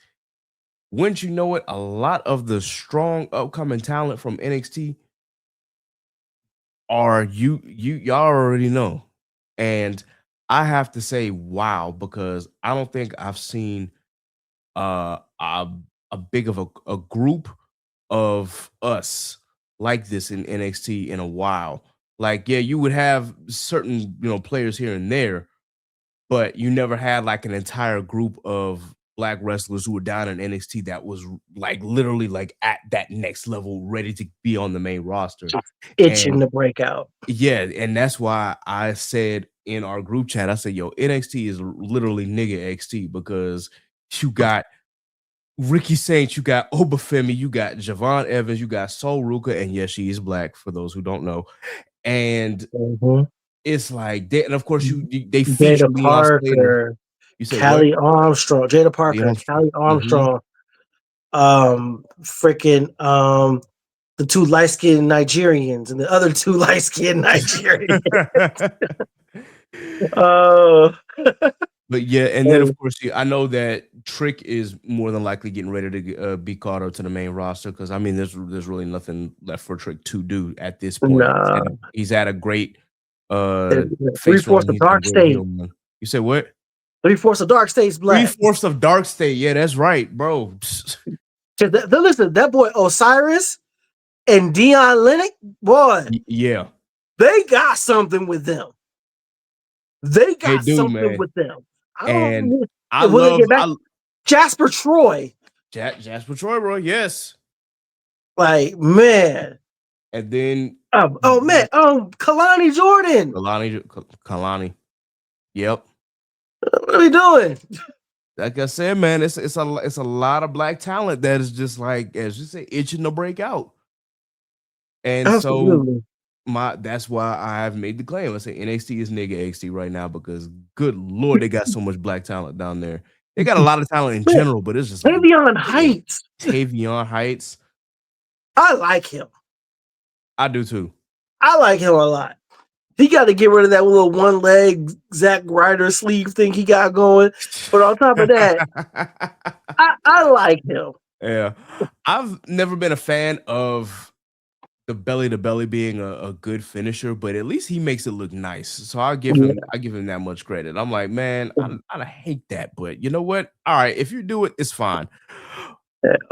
wouldn't you know it, a lot of the strong upcoming talent from NXT are y'all already know. And I have to say wow because I don't think I've seen a big of a group of us like this in NXT in a while. Like yeah, you would have certain, players here and there, but you never had like an entire group of black wrestlers who were down in NXT that was like literally like at that next level ready to be on the main roster. Just itching And to break out. yeah, and that's why I said in our group chat, I said, yo, NXT is literally nigga XT because you got Ricky Saints, you got Obafemi, you got Javon Evans, you got Sol Ruka, and yes, she is black for those who don't know. And Mm-hmm. it's like, and of course, they feature Jada Leon Slater. Parker, You say what? Callie Armstrong, Jada Leon Parker, Armstrong. Callie Armstrong, freaking the two light-skinned Nigerians and the other two light-skinned Nigerians. Oh, But yeah, and then of course, I know that Trick is more than likely getting ready to be called up to the main roster because I mean, there's really nothing left for Trick to do at this point. nah. He's had a great face Three-fourths run. of He's had a Dark great State. heel run. You said what? Three-fourths of Dark State's black. 3/4 of Dark State. Yeah, that's right, bro. Listen, that boy Osiris and Dion Lennox, boy, Yeah, they got something with them. They got do, something man. with them. And I will they love get back? Jasper Troy. Jasper Troy, bro. Yes. Like, man. And then Kalani Jordan. Kalani. Yep. What are we doing? Like I said, man, it's a lot of black talent that is just like, as you say, itching to break out. And Absolutely. so that's why I have made the claim. I say NXT is nigga XT right now because good lord, they got so much black talent down there. They got a lot of talent in general, but it's just Tavion Heights. Tavion Heights. I like him. I do too. I like him a lot. He got to get rid of that little one leg Zack Ryder sleeve thing he got going. But on top of that, I like him. Yeah. I've never been a fan of the belly to belly being a good finisher, but at least he makes it look nice. So I give him that much credit. I'm like, man, I hate that, but you know what? All right, if you do it, it's fine.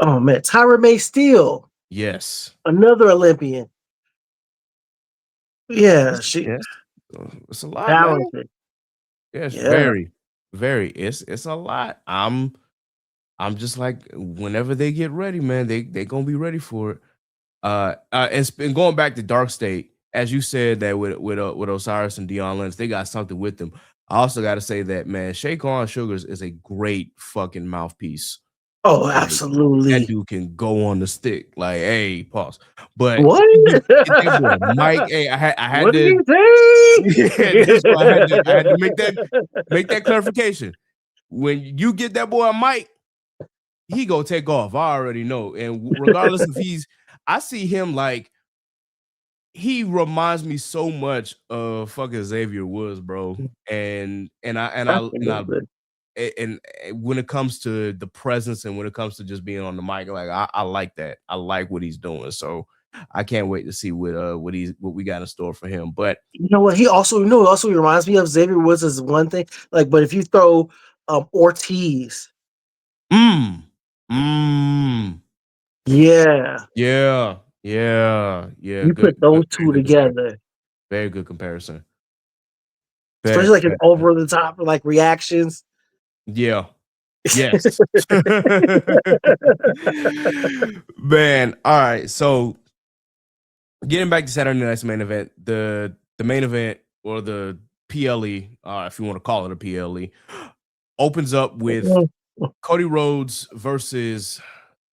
Oh man, Tyra May Steele. Yes. Another Olympian. Yeah, It's a lot, talented. man. Yes, Yeah. very, very. It's a lot. I'm just like, whenever they get ready, man, they gonna be ready for it. And going back to Dark State, as you said that with Osiris and Dion Lennox, they got something with them. I also got to say that, man, Shake On Sugars is a great fucking mouthpiece. Oh, Like, absolutely. that dude can go on the stick. Like, hey, pause. But what? Mike, hey, I had what to. Do you think? Yeah, that's why I had to make that clarification. When you get that boy a mic, he gonna take off. I already know. And regardless if I see him like he reminds me so much of fucking Xavier Woods, bro. That's a little bit. And when it comes to the presence and when it comes to just being on the mic, like I like that. I like what he's doing. So I can't wait to see what we got in store for him. But You know what? He also reminds me of Xavier Woods is one thing. Like, but if you throw Ortiz, mm, mm, yeah, yeah. you put those Very two good comparison. together, Very good comparison. especially like his over the top like reactions. Yeah. Yes. Man, all right. So getting back to Saturday night's main event, the main event or the PLE, if you want to call it a PLE, opens up with Cody Rhodes versus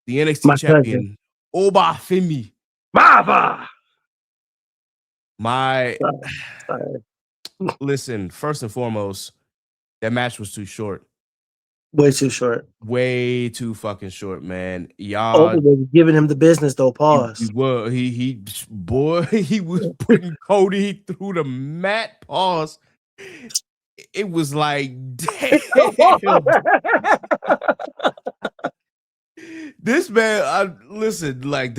the NXT My champion cousin, Oba Femi. Baba. My Sorry. listen, first and foremost, that match was too short. Way too short. Way too fucking short, man. Oba Y'all, was giving him the business though. he Pause. was boy, he was putting Cody through the mat. Pause. It was like, damn. This man, listen, like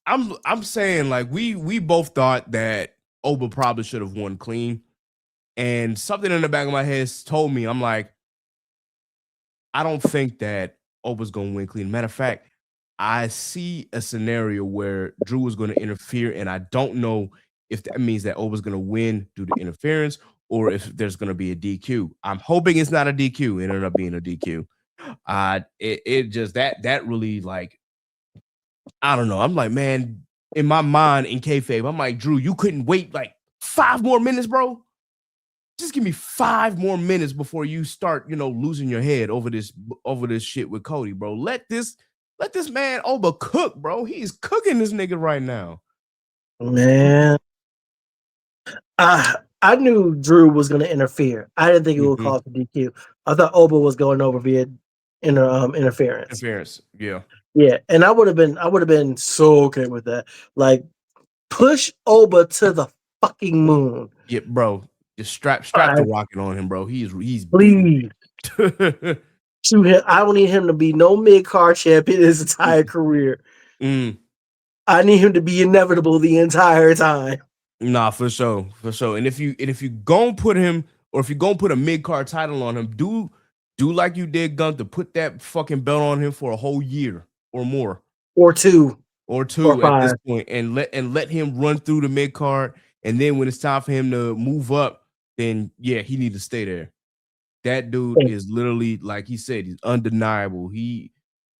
I'm saying, like, we both thought that Oba probably should have won clean. And something in the back of my head told me, I'm like, I don't think that Oba's gonna win clean. Matter of fact, I see a scenario where Drew is gonna interfere, and I don't know if that means that Oba's gonna win due to interference or if there's gonna be a DQ. I'm hoping it's not a DQ. It ended up being a DQ. It just that really, like, I don't know. I'm like, man, in my mind, in kayfabe, I'm like, Drew, you couldn't wait like 5 more minutes, bro. Just give me 5 more minutes before you start, losing your head over this shit with Cody, bro. Let this man Oba cook, bro. He's cooking this nigga right now. Man, I knew Drew was going to interfere. I didn't think it would cause a DQ. I thought Oba was going over via interference. Interference, yeah. Yeah, and I would have been so okay with that. Like, push Oba to the fucking moon. Yeah, bro. Just strap the rocket on him, bro. He's please. Shoot him. I don't need him to be no mid-card champion his entire career. I need him to be inevitable the entire time. Nah, for sure. And if you gonna put him, or if you gonna put a mid-card title on him, do like you did Gunther, put that fucking belt on him for a whole year or more. Or two or five. At this point, and let him run through the mid-card, and then when it's time for him to move up, then yeah, he need to stay there. That dude is literally, like he said, he's undeniable. He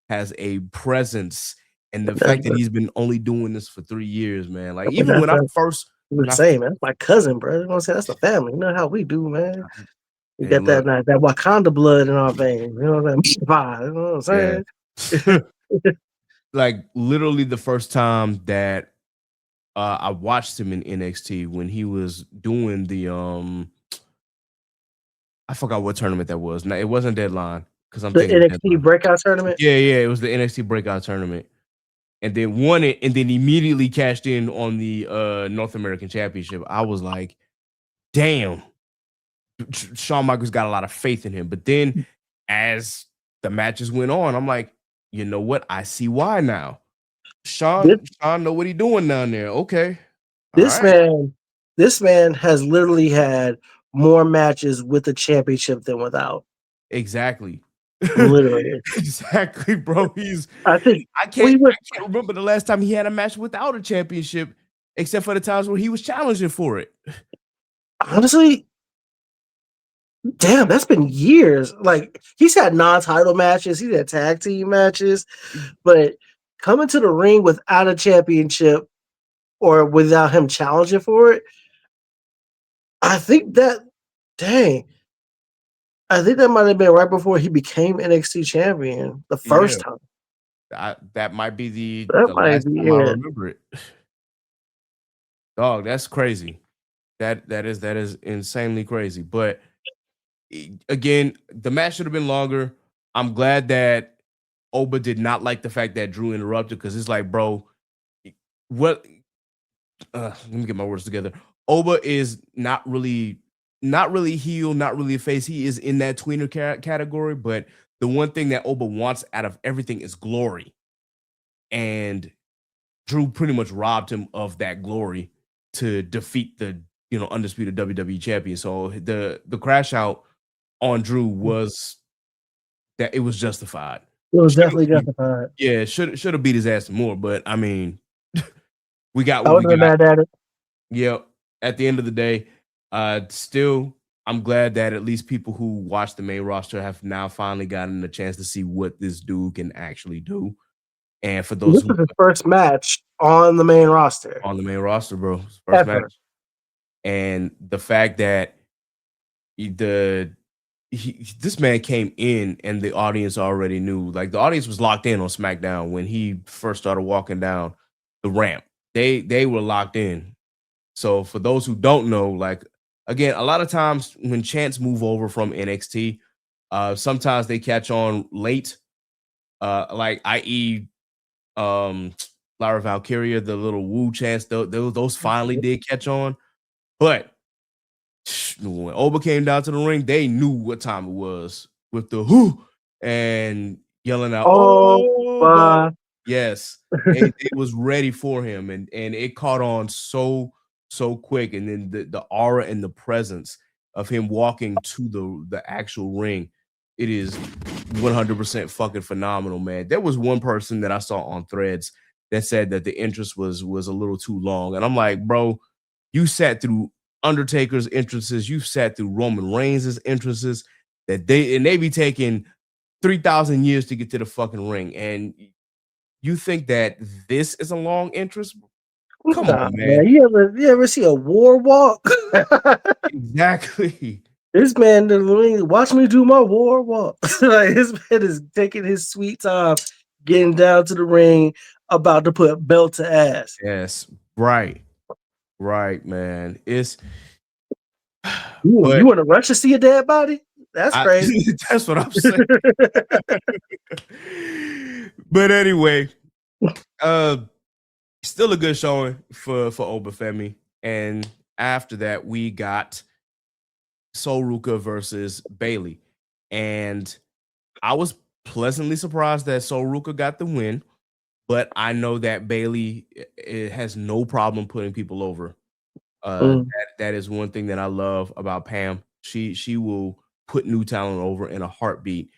has a presence, and the fact that he's been only doing this for 3 years, man. Like, even when I first say, man, that's my cousin, bro. You know what I'm saying? That's the family. You know how we do, man. We got that Wakanda blood in our veins. You know what I'm saying? You know what I'm saying? Yeah. Like, literally the first time that I watched him in NXT, when he was doing the I forgot what tournament that was. No, it wasn't Deadline, because I'm thinking NXT Deadline. Breakout Tournament. Yeah, it was the NXT Breakout Tournament, and then won it, and then immediately cashed in on the North American Championship. I was like, damn, Shawn Michaels got a lot of faith in him. But then, as the matches went on, I'm like, you know what? I see why now. Shawn know what he's doing down there. Okay, this man has literally had more matches with the championship than without. Exactly. Literally. Exactly, bro. I can't remember the last time he had a match without a championship, except for the times where he was challenging for it. Honestly, damn, that's been years. Like, he's had non-title matches, he's had tag team matches, but coming to the ring without a championship or without him challenging for it, I think that might have been right before he became NXT champion the first time. That might be the last time I remember it. Dog, that's crazy. That is insanely crazy. But again, the match should have been longer. I'm glad that Oba did not like the fact that Drew interrupted because it's like, bro, what? Let me get my words together. Oba is not really heel, not really a face. He is in that tweener category, but the one thing that Oba wants out of everything is glory, and Drew pretty much robbed him of that glory to defeat the undisputed WWE champion. So the crash out on Drew was that it was justified. It was Should've- definitely justified. Yeah, should have beat his ass more, but I mean, we got I what we wasn't got. mad at it. Yeah. At the end of the day, still, I'm glad that at least people who watch the main roster have now finally gotten a chance to see what this dude can actually do. And for those This who was his first match on the main roster on the main roster, bro, first ever. match, and the fact that the this man came in and the audience already knew, like the audience was locked in on SmackDown when he first started walking down the ramp. They were locked in. So for those who don't know, like again, a lot of times when chants move over from NXT, sometimes they catch on late, like i.e. Lyra Valkyria, the little woo chants, those finally did catch on. But when Oba came down to the ring, they knew what time it was with the who and yelling out, Oh, "Oba!" Yes, they was ready for him, and it caught on so quick. And then the aura and the presence of him walking to the actual ring, it is 100% fucking phenomenal, man. There was one person that I saw on Threads that said that the interest was a little too long, and I'm like, bro, you sat through Undertaker's entrances, you sat through Roman Reigns' entrances, that they be taking 3,000 years to get to the fucking ring, and you think that this is a long entrance? Come nah, on, man. man. You ever see a war walk? Exactly. This man literally watch me do my war walk. Like this man is taking his sweet time getting down to the ring, about to put belt to ass. Yes, right, man. It's You but want to rush to see a dead body? That's I crazy. that's what I'm saying. But anyway, uh still a good showing for Obafemi. And after that, we got Sol Ruka versus Bailey. And I was pleasantly surprised that Sol Ruka got the win, but I know that Bailey has no problem putting people over. Mm. That is one thing that I love about Pam. She will put new talent over in a heartbeat,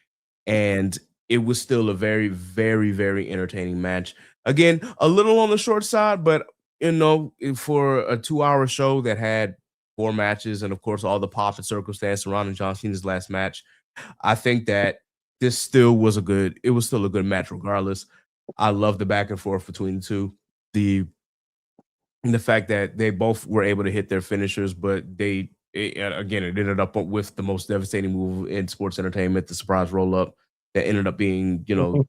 and it was still a very, very, very entertaining match. Again, a little on the short side, but for a 2-hour show that had 4 matches, and of course all the pop and circumstance surrounding John Cena's last match, I think that this still was it was still a good match regardless. I love the back and forth between the two. The fact that they both were able to hit their finishers, but again, it ended up with the most devastating move in sports entertainment, the surprise roll up that ended up being, the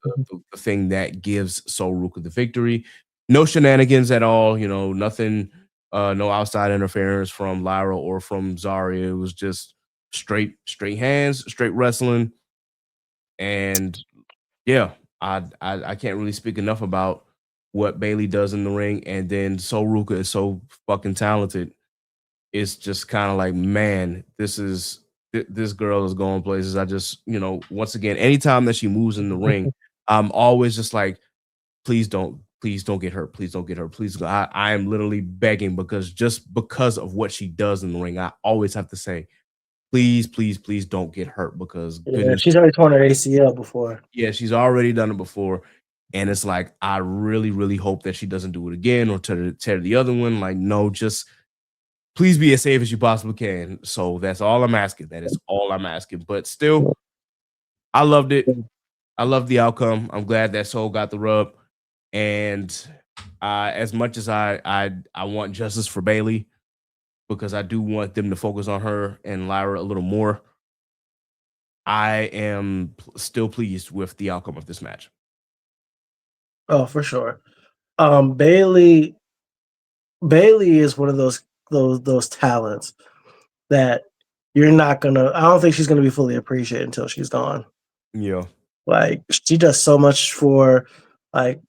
thing that gives Sol Ruka the victory. No shenanigans at all, nothing, no outside interference from Lyra or from Zarya. It was just straight hands, straight wrestling. And yeah, I can't really speak enough about what Bailey does in the ring, and then Sol Ruka is so fucking talented. It's just kind of like, man, this girl is going places. I just, once again, anytime that she moves in the ring, I'm always just like, please don't get hurt. Please don't get hurt. Please. I am literally begging just because of what she does in the ring, I always have to say, please, please don't get hurt because Yeah, goodness. she's already torn her ACL before. Yeah, she's already done it before. And it's like, I really, really hope that she doesn't do it again or tear the other one. Like, no, just please be as safe as you possibly can. So that's all I'm asking. That is all I'm asking. But still, I loved it. I love the outcome. I'm glad that Soul got the rub. And as much as I want justice for Bailey, because I do want them to focus on her and Lyra a little more, I am still pleased with the outcome of this match. Oh, for sure. Bailey is one of those talents that you're not gonna. I don't think she's gonna be fully appreciated until she's gone. Yeah. Like she does so much for like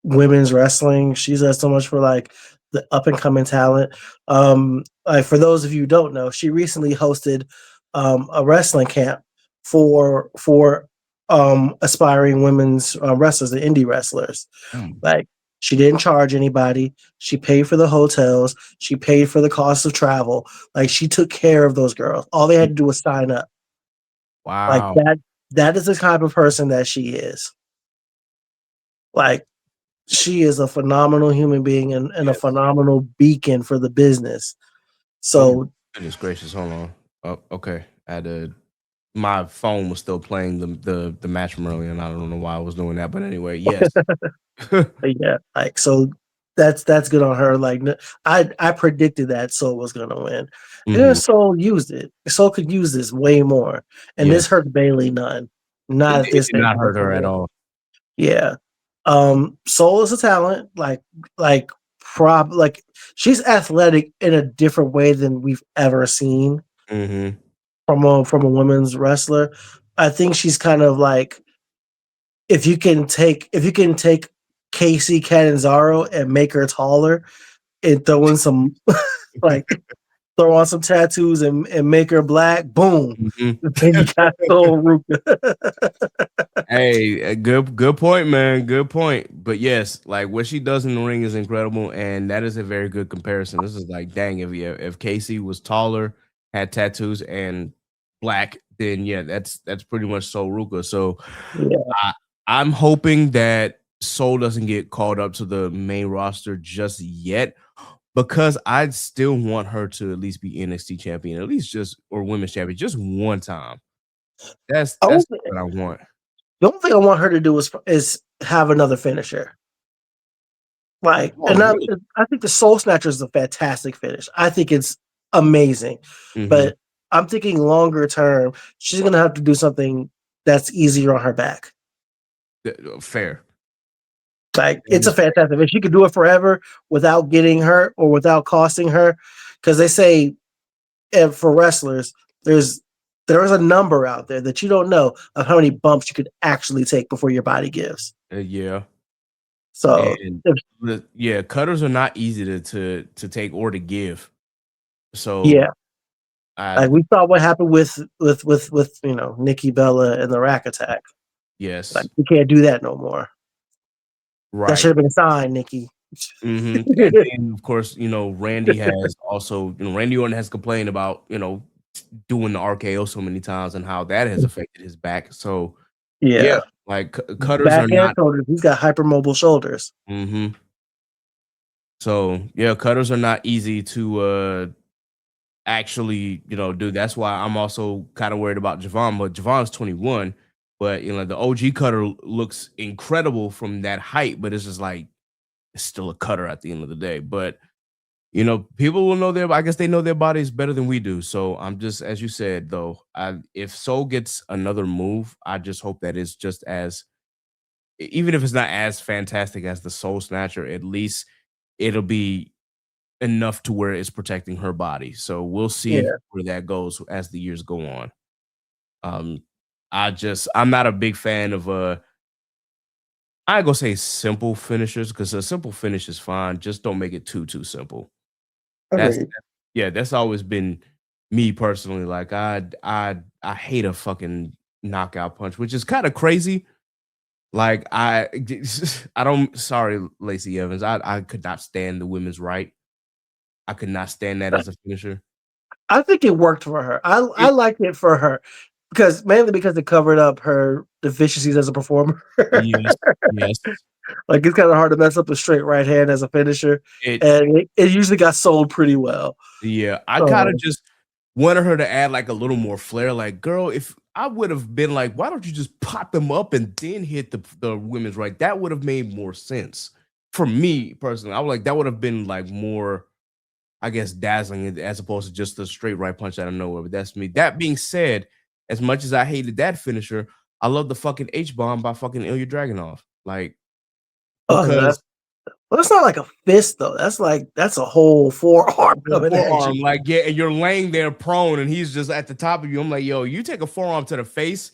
women's wrestling. She does so much for like the up and coming talent. Like for those of you who don't know, she recently hosted a wrestling camp for aspiring women's wrestlers, the indie wrestlers. Mm. Like she didn't charge anybody. She paid for the hotels. She paid for the cost of travel. Like she took care of those girls. All they had to do was sign up. Like Wow. that is the type of person that she is. Like she is a phenomenal human being and a Yes. phenomenal beacon for the business. Oh, So goodness gracious. Hold on. Oh, okay. I had to, my phone was still playing the match from earlier, and I don't know why I was doing that. But anyway, yes. yeah, like so that's good on her. Like I predicted that Soul was gonna win. And then Mhm. Soul used it. Soul could use this way more. And this Yes. hurt Bailey none. Not at It this did stage not of her hurt her at career. all. Yeah. Soul is a talent, like like she's athletic in a different way than we've ever seen Mhm. from a women's wrestler. I think she's kind of like if you can take Casey Catanzaro and make her taller and throw in some like throw on some tattoos and make her black, boom. Mhm. Then you got Soul Ruka. Hey, good point, man. Good point. But yes, like what she does in the ring is incredible, and that is a very good comparison. This is like, dang, if Casey was taller, had tattoos, and black, then yeah, that's pretty much Soul Ruka. So Yeah, I, I'm hoping that Soul doesn't get called up to the main roster just yet, because I'd still want her to at least be NXT champion, at least just or women's champion, just one time. That's only, what I want. the only thing I want her to do is have another finisher. Like, Oh, and really? I think the Soul Snatcher is a fantastic finish. I think it's amazing, Hmm. but I'm thinking longer term, she's gonna have to do something that's easier on her back. Fair. Like, That it's a is fair. fantastic. If she could do it forever without getting hurt or without costing her, because they say for wrestlers, there is a number out there that you don't know of how many bumps you could actually take before your body gives. Yeah, So, and if, yeah, cutters are not easy to take or to give. So yeah, I like we saw what happened with Nikki Bella and the Rack Attack. Like yes, you can't do that no more. That should right. have been a sign, Nikki. And then of course, Randy has also, Randy Orton has complained about, doing the RKO so many times and how that has affected his back. So yeah, Yeah, like cutters back are and not. shoulders. He's got hypermobile shoulders. Hmm. So yeah, cutters are not easy to actually, do. That's why I'm also kind of worried about Javon. But Javon's 21, but the OG cutter looks incredible from that height, but it's just like it's still a cutter at the end of the day. But people will know I guess they know their bodies better than we do. So I'm just, as you said, though, if Soul gets another move, I just hope that it's just as, even if it's not as fantastic as the Soul Snatcher, at least it'll be enough to where it's protecting her body. So we'll see Yeah, where that goes as the years go on. Um, I'm not a big fan of I ain't gonna say simple finishers, because a simple finish is fine. Just don't make it too simple. That's agreed. yeah, that's always been me personally. Like I hate a fucking knockout punch, which is kind of crazy. Like I don't, sorry, Lacey Evans. I could not stand the women's right. I could not stand that as a finisher. I think it worked for her. I It liked it for her because mainly because it covered up her deficiencies as a performer. Yes, yes. Like it's kind of hard to mess up a straight right hand as a finisher, It and it usually got sold pretty well. Yeah, I kinda So just wanted her to add, like, a little more flair, like, "Girl, if I would've been like, why don't you just pop them up and then hit the women's right?" That would've made more sense. For me, personally, I was like, that would've been, like, more, I guess, dazzling as opposed to just the straight right punch out of nowhere, but that's me. That being said, as much as I hated that finisher, I love the fucking H-bomb by fucking Ilya Dragunov, like, oh, because that's not like a fist though. That's a whole forearm whole coming at forearm, you. like, yeah, and you're laying there prone, and he's just at the top of you. I'm like, yo, you take a forearm to the face,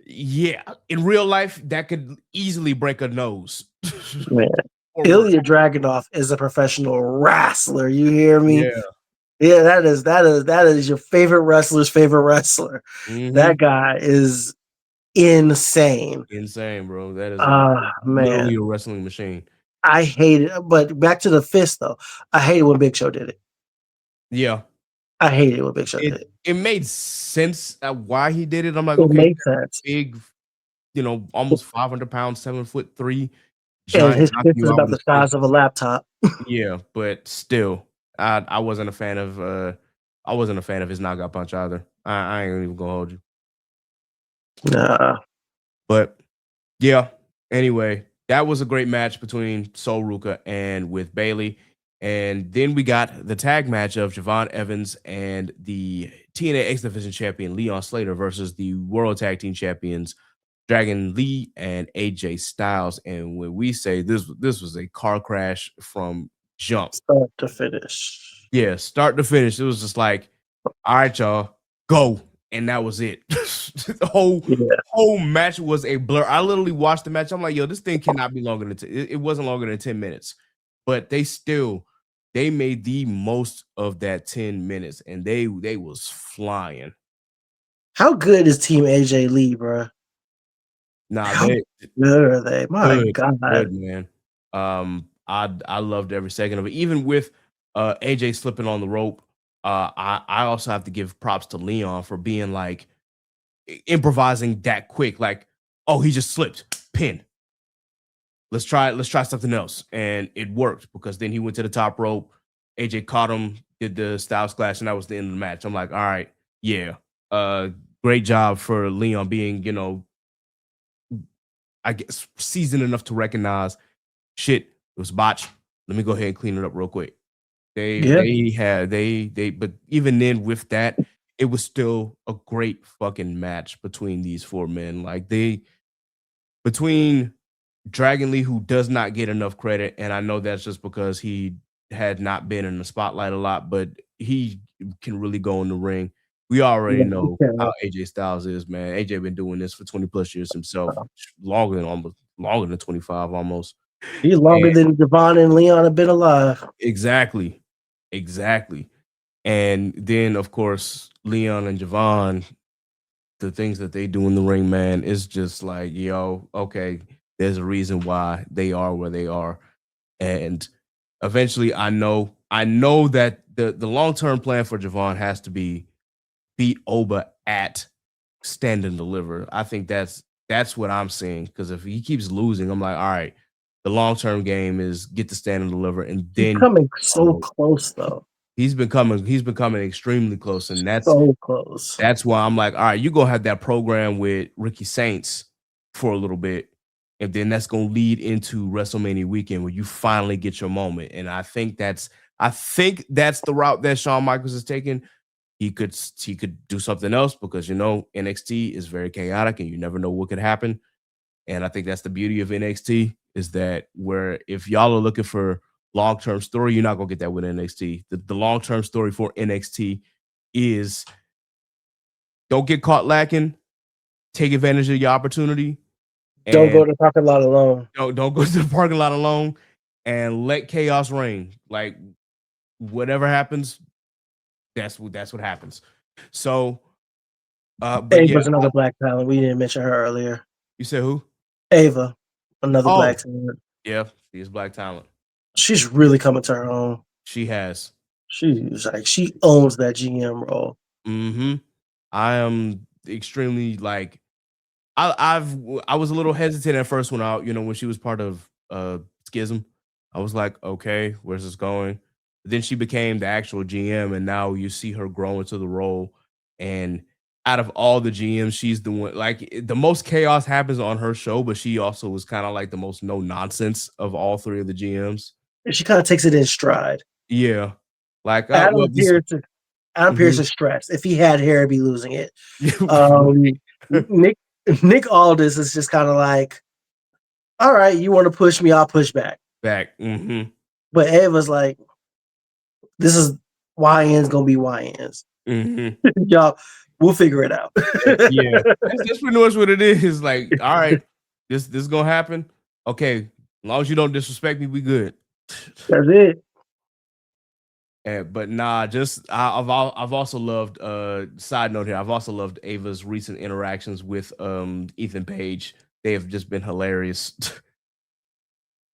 Yeah, in real life, that could easily break a nose. Man, Or worse. Ilya Dragunov is a professional wrestler. You hear me? Yeah. Yeah, that is your favorite wrestler's favorite wrestler. Hmm. That guy is insane. Insane, bro. That is literally Man, a wrestling machine. I hate it. But back to the fist though, I hate it when Big Show did it. Yeah. I hate it when Big Show did It it. it made sense at why he did it. I'm like, It okay, made sense, big, almost 500 pounds, 7'3" and giant his knocking fist you is out about with the his size fist. of a laptop. Yeah, but still, I wasn't a fan of I wasn't a fan of his knockout punch either. I ain't even gonna hold you. Nah, But yeah, anyway, that was a great match between Sol Ruka and with Bailey. And then we got the tag match of Javon Evans and the TNA X Division champion Leon Slater versus the World Tag Team champions Dragon Lee and AJ Styles. And when we say this was a car crash from jump. start to finish. Yeah, start to finish. It was just like, all right, y'all, go. And that was it. The Yeah, whole match was a blur. I literally watched the match. I'm like, yo, this thing cannot be longer than it wasn't longer than 10 minutes. But they made the most of that 10 minutes and they was flying. how good is Team AJ Lee, bro? Nah, How they good are they? My good, God, good, man. I loved every second of it. Even with AJ slipping on the rope, I also have to give props to Leon for being like improvising that quick. Like, oh, he just slipped, pin. Let's try something else, and it worked because then he went to the top rope. AJ caught him, did the Styles Clash, and that was the end of the match. I'm like, all right, yeah, great job for Leon being, I guess seasoned enough to recognize shit, it was botched. Let me go ahead and clean it up real quick. yeah, But even then, with that, it was still a great fucking match between these four men. Like between Dragon Lee, who does not get enough credit, and I know that's just because he had not been in the spotlight a lot, but he can really go in the ring. We already know yeah. how AJ Styles is, man. AJ been doing this for 20 plus years himself, longer than 25 almost. He's And longer than Devon and Leon have been alive. exactly. Exactly. And then of course, Leon and Javon, the things that they do in the ring, man, is just like, yo, okay, there's a reason why they are where they are. And eventually I know that the long-term plan for Javon has to be beat Oba at stand and deliver. I think that's what I'm seeing. Because if he keeps losing, I'm like, all right, the long-term game is get to stand and deliver, and He's then coming so close, though. he's becoming extremely close, and So close. that's why I'm like, all right, you're gonna have that program with Ricky Saints for a little bit, and then that's gonna lead into WrestleMania weekend where you finally get your moment. And I think that's the route that Shawn Michaels is taking. He could do something else because NXT is very chaotic and you never know what could happen. And I think that's the beauty of NXT is that where if y'all are looking for long-term story, you're not gonna get that with NXT. The long-term story for NXT is don't get caught lacking, take advantage of your opportunity, Don't go and to the parking lot alone. don't go to the parking lot alone and let chaos reign. Like whatever happens, that's what happens. So but yeah, Ava's another black talent. We didn't mention her earlier. you said who? Ava, another Oh, black talent. yeah, she is black talent. She's really coming to her own. She has. She owns that GM role. Mm-hmm. I am extremely like I was a little hesitant at first when she was part of Schism. I was like, okay, where's this going? But then she became the actual GM, and now you see her grow into the role. And out of all the GMs, she's the one like the most chaos happens on her show, but she also was kind of like the most no nonsense of all three of the GMs. And she kind of takes it in stride. Yeah, like well, Adam this. Pierce, Adam Pierce Mhm. is stressed. If he had hair, he'd be losing it. Right. Nick Nick Aldis is just kind of like, all right, you want to push me, I'll push back. Back. Mm-hmm. But Ava's like, this is YN's gonna be YN's. Mm-hmm. y'all We'll figure it out. Yeah, that's pretty much what it is. Like, all right, this is gonna happen. Okay, as long as you don't disrespect me, we good. That's it. But nah, I've also loved. Side note here, I've also loved Ava's recent interactions with Ethan Page. They have just been hilarious.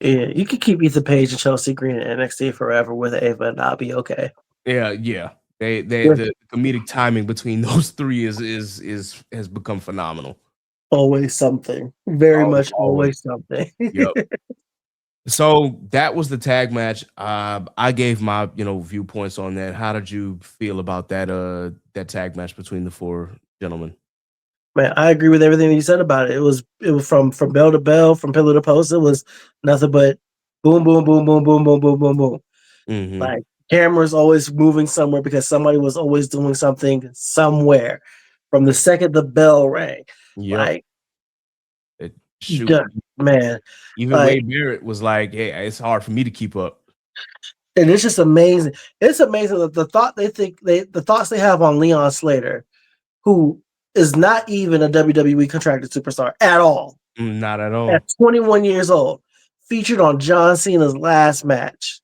Yeah, you could keep Ethan Page and Chelsea Green in NXT forever with Ava, and I'll be okay. Yeah. They Yeah. the comedic timing between those three is has become phenomenal. Always something. Very Always, much always. always something. Yep. So that was the tag match. I gave my viewpoints on that. How did you feel about that tag match between the four gentlemen? Man, I agree with everything that you said about it. It was from bell to bell, from pillar to post. It was nothing but boom, boom, boom, boom, boom, boom, boom, boom, boom. Mm-hmm. Like cameras always moving somewhere because somebody was always doing something somewhere. From the second the bell rang, Yep. like Shoot, man, even like, Wade Barrett was like, "Hey, it's hard for me to keep up." and it's just amazing. It's amazing that the thoughts they have on Leon Slater, who is not even a WWE contracted superstar at all, Not at at all. 21 years old, featured on John Cena's last match,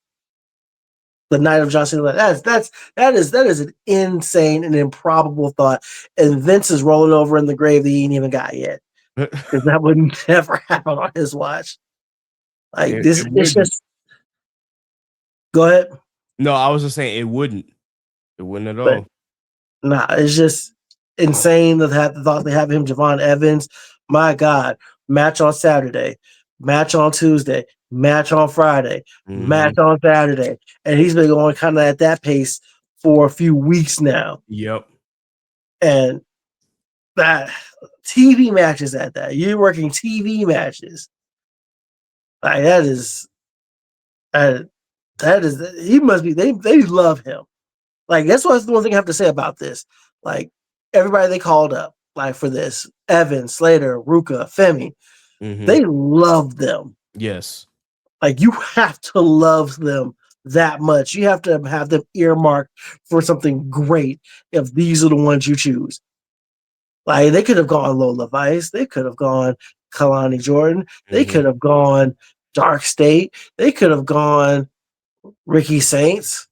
the night of John Cena. That is an insane and improbable thought. And Vince is rolling over in the grave that he ain't even got yet, because that would never happen on his watch. Like this, It it's wouldn't. just. Go ahead. No, I was just saying it wouldn't. It wouldn't at But all. nah, it's just insane that the thought they have him, Javon Evans. My God, match on Saturday, match on Tuesday, match on Friday, match on Saturday, and he's been going kind of at that pace for a few weeks now. Yep. And that TV matches at that, you're working TV matches. Like that is he must be they love him. Like that's what's the one thing I have to say about this. Like everybody they called up, like for this, Evans, Slater, Ruka, Femi, they love them. Yes. Like you have to love them that much. You have to have them earmarked for something great if these are the ones you choose. Like they could have gone Lola Vice, they could have gone Kalani Jordan, they could have gone Dark State, they could have gone Ricky Saints.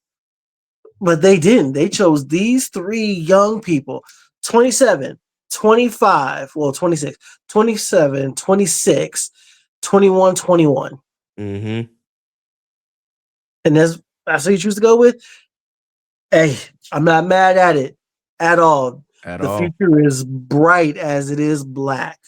But they didn't. They chose these three young people, 27, 25, well, 26, 27, 26, 21, 21. Mm-hmm. And that's what you choose to go with. Hey, I'm not mad at it at all. At The all. future is bright as it is black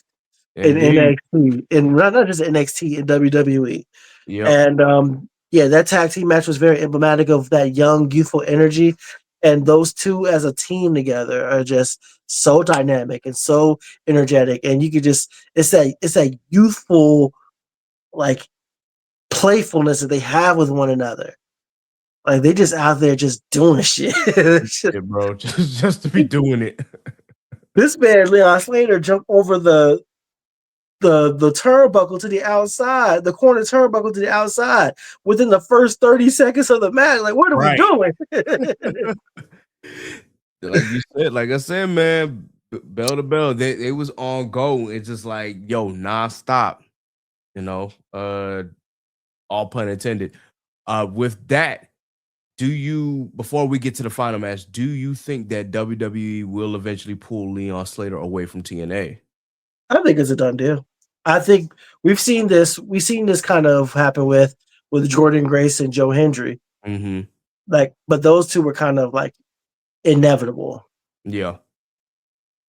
in Indeed. NXT, and not just NXT, in WWE. Yep. And yeah, that tag team match was very emblematic of that young, youthful energy. And those two as a team together are just so dynamic and so energetic. And you could just it's that youthful like playfulness that they have with one another. Like they just out there just doing shit. Yeah, bro. Just to be doing it. This man, Leon Slater, jumped over the turnbuckle to the outside, the corner turnbuckle to the outside within the first 30 seconds of the match. Like, what are we doing? Like I said, man, bell to bell, they was on go. It's just like, yo, nonstop. All pun intended. With that, before we get to the final match, do you think that WWE will eventually pull Leon Slater away from TNA? I think it's a done deal. I think we've seen this kind of happen with Jordan Grace and Joe Hendry. Mm-hmm. Like, but those two were kind of like inevitable. Yeah.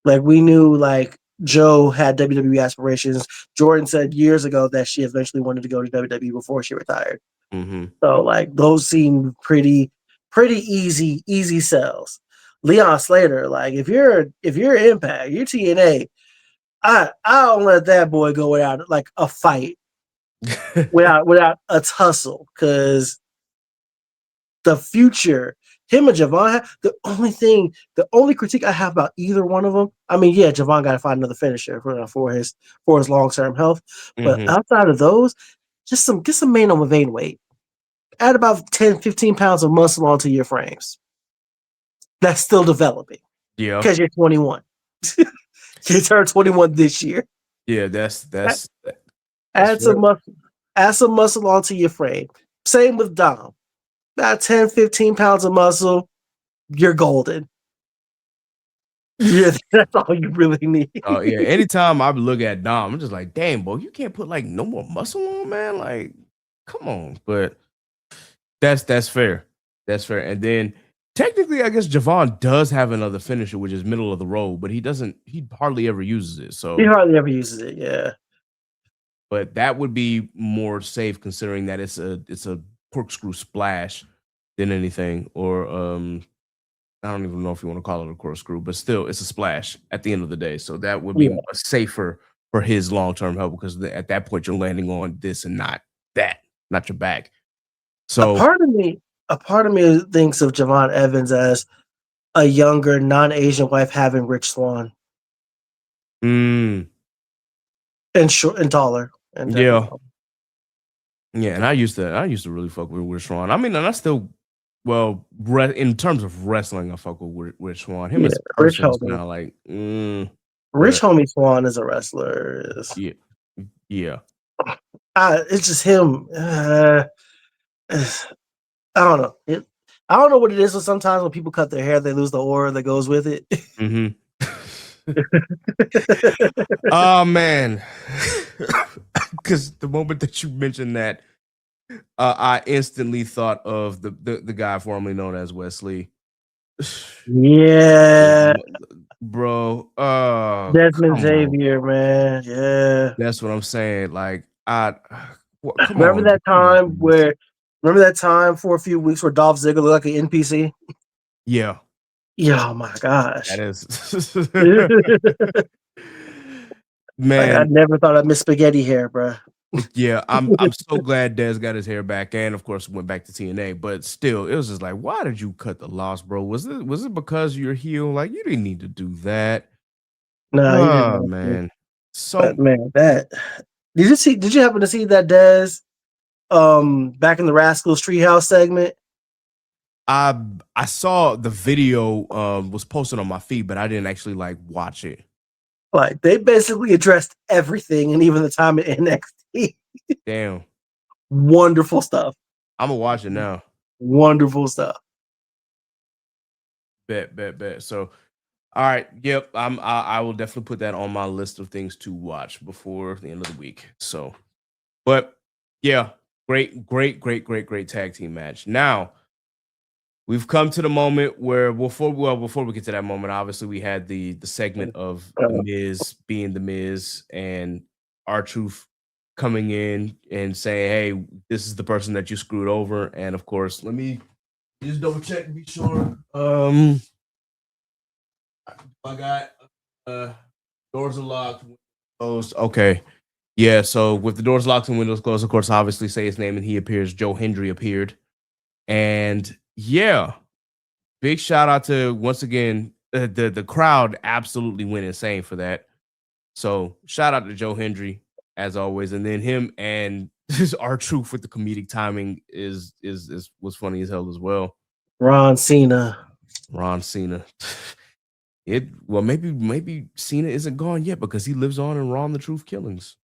Like we knew like Joe had WWE aspirations. Jordan said years ago that she eventually wanted to go to WWE before she retired. Mm-hmm. So like those seem pretty easy sells. Leon Slater, like if you're Impact, you're TNA, I don't let that boy go without like a fight, without a tussle, because the future, him and Javon, the only critique I have about either one of them, I mean, yeah, Javon got to find another finisher for his long-term health, but outside of those, just get some main on vein weight. Add about 10, 15 pounds of muscle onto your frames. That's still developing. Yeah. because you're 21. You turned 21 this year. Yeah, that's Add real. some muscle. Add some muscle onto your frame. Same with Dom. About 10, 15 pounds of muscle, you're golden. Yeah, that's all you really need. Oh yeah. Anytime I look at Dom, I'm just like, damn, bro, you can't put like no more muscle on, man. Like, come on. But that's fair. That's fair. And then technically, I guess Javon does have another finisher, which is middle of the road, but he hardly ever uses it. He So, hardly ever uses it. Yeah. but that would be more safe considering that it's a corkscrew splash than anything. Or I don't even know if you want to call it a corkscrew, but still it's a splash at the end of the day. So that would be Yeah. safer for his long-term health because at that point you're landing on this and not that, not your back. A So part of me thinks of Javon Evans as a younger, non-Asian wife having Rich Swann mm, and short and taller and definitely yeah. taller. Yeah, and I used to really fuck with Swan. I mean, and I still, well, in terms of wrestling, I fuck with Swan. Him Yeah, as a Rich person is kind Homie. of like, Rich but Homie Swan is a wrestler. yeah, yeah, It's just him. I don't know. I don't know what it is, but sometimes when people cut their hair, they lose the aura that goes with it. mm-hmm. Oh man, because the moment that you mentioned that, I instantly thought of the guy formerly known as Wesley. Yeah, Bro, Desmond come on. Xavier, man. Yeah. That's what I'm saying. Like, come Remember on, that come on, time guys. where? Remember that time for a few weeks where Dolph Ziggler looked like an NPC? Yeah, Yeah, oh my that gosh. is. Like I Man, never thought I'd miss spaghetti hair, bro. yeah, I'm so glad Dez got his hair back, and of course went back to TNA. But still, it was just like, why did you cut the loss, bro? Was it because you're heel? Like, you didn't need to do that. No, he didn't. Oh Have to. man, But so man, that did you happen to see that Dez back in the Rascals Treehouse segment? I I saw the video was posted on my feed, but I didn't actually like watch it. Like they basically addressed everything and even the time in NXT. Damn, Wonderful stuff. I'm gonna watch it now. Wonderful stuff. Bet. So, all right, yep, I will definitely put that on my list of things to watch before the end of the week. So, but yeah, great tag team match. Now we've come to the moment where before we get to that moment, obviously we had the segment of the Miz being the Miz and R-Truth coming in and saying, "Hey, this is the person that you screwed over." And of course, let me just double check and be sure. I got doors are locked, closed. Okay. Yeah, so with the doors locked and windows closed, of course, obviously say his name and he appears. Joe Hendry appeared. And yeah, big shout out to once again the crowd absolutely went insane for that. So shout out to Joe Hendry as always, and then him and our truth with the comedic timing is was funny as hell as well. Ron Cena. Ron Cena. Maybe Cena isn't gone yet because he lives on in Raw and the Truth Killings.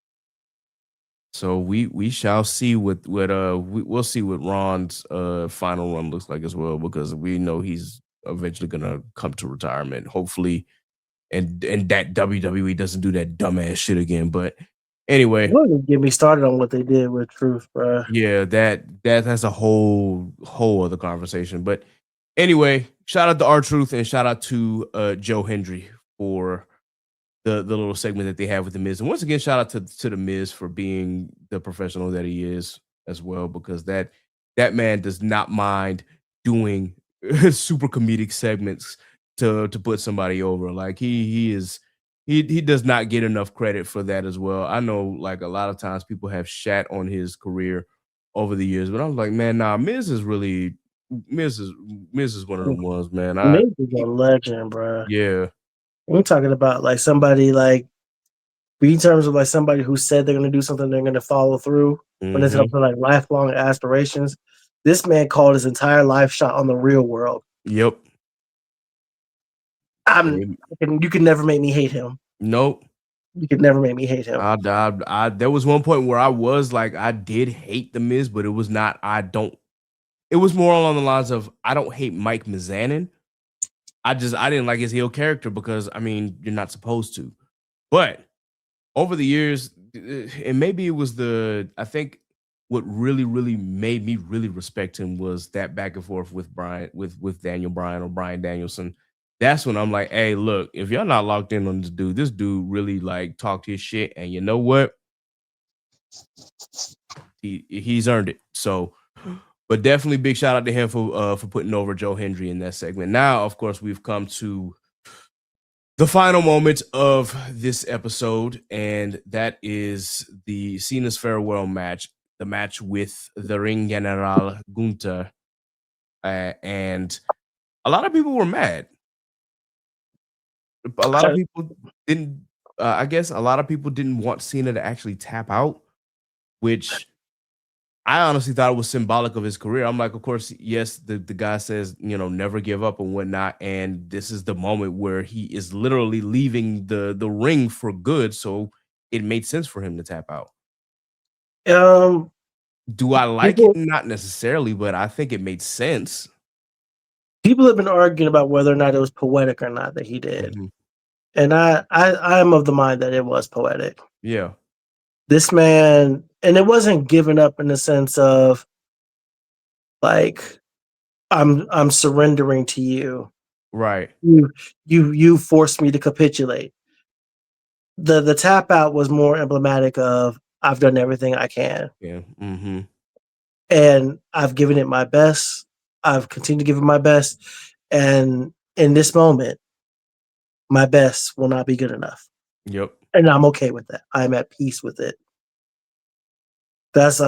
So we shall see we'll see what Ron's final run looks like as well, because we know he's eventually gonna come to retirement, hopefully, and that WWE doesn't do that dumbass shit again. But anyway, Don't get me started on what they did with Truth, bro. yeah, that's a whole other conversation. But anyway, shout out to R-Truth and shout out to Joe Hendry for the little segment that they have with the Miz. And once again, shout out to the Miz for being the professional that he is as well, because that man does not mind doing super comedic segments to put somebody over. Like he does not get enough credit for that as well. I know, like, a lot of times people have shat on his career over the years, but I'm like, man, nah, Miz is one of the ones, man. Miz is a legend, bro. Yeah. We're talking about like somebody like in terms of like somebody who said they're gonna do something, they're gonna follow through when it's up to like lifelong aspirations. This man called his entire life shot on the real world. Yep. You can never make me hate him. Nope. You could never make me hate him. There was one point where I was like, I did hate the Miz, but it was not. It was more along the lines of I don't hate Mike Mizanin. I didn't like his heel character because I mean you're not supposed to. But over the years, and maybe it was I think what really made me really respect him was that back and forth with Brian with Daniel Bryan or Brian Danielson. That's when I'm like, hey, look, if y'all not locked in on this dude really like talked his shit, and you know what? He's earned it. So, but definitely big shout out to him for putting over Joe Hendry in that segment. Now, of course, we've come to the final moment of this episode, and that is the Cena's farewell match, the match with the Ring General Gunther, and a lot of people were mad. A lot of people didn't. I guess a lot of people didn't want Cena to actually tap out, which I honestly thought it was symbolic of his career. I'm like, of course, yes, the guy says, never give up and whatnot. And this is the moment where he is literally leaving the ring for good. So it made sense for him to tap out. Do I like it? Not necessarily, but I think it made sense. People have been arguing about whether or not it was poetic or not that he did. Mm-hmm. And I am of the mind that it was poetic. Yeah. This man, and it wasn't giving up in the sense of like I'm surrendering to you. Right. You forced me to capitulate. The tap out was more emblematic of I've done everything I can. Yeah. Mm-hmm. And I've given it my best. I've continued to give it my best. And in this moment, my best will not be good enough. Yep. And I'm okay with that. I'm at peace with it. That's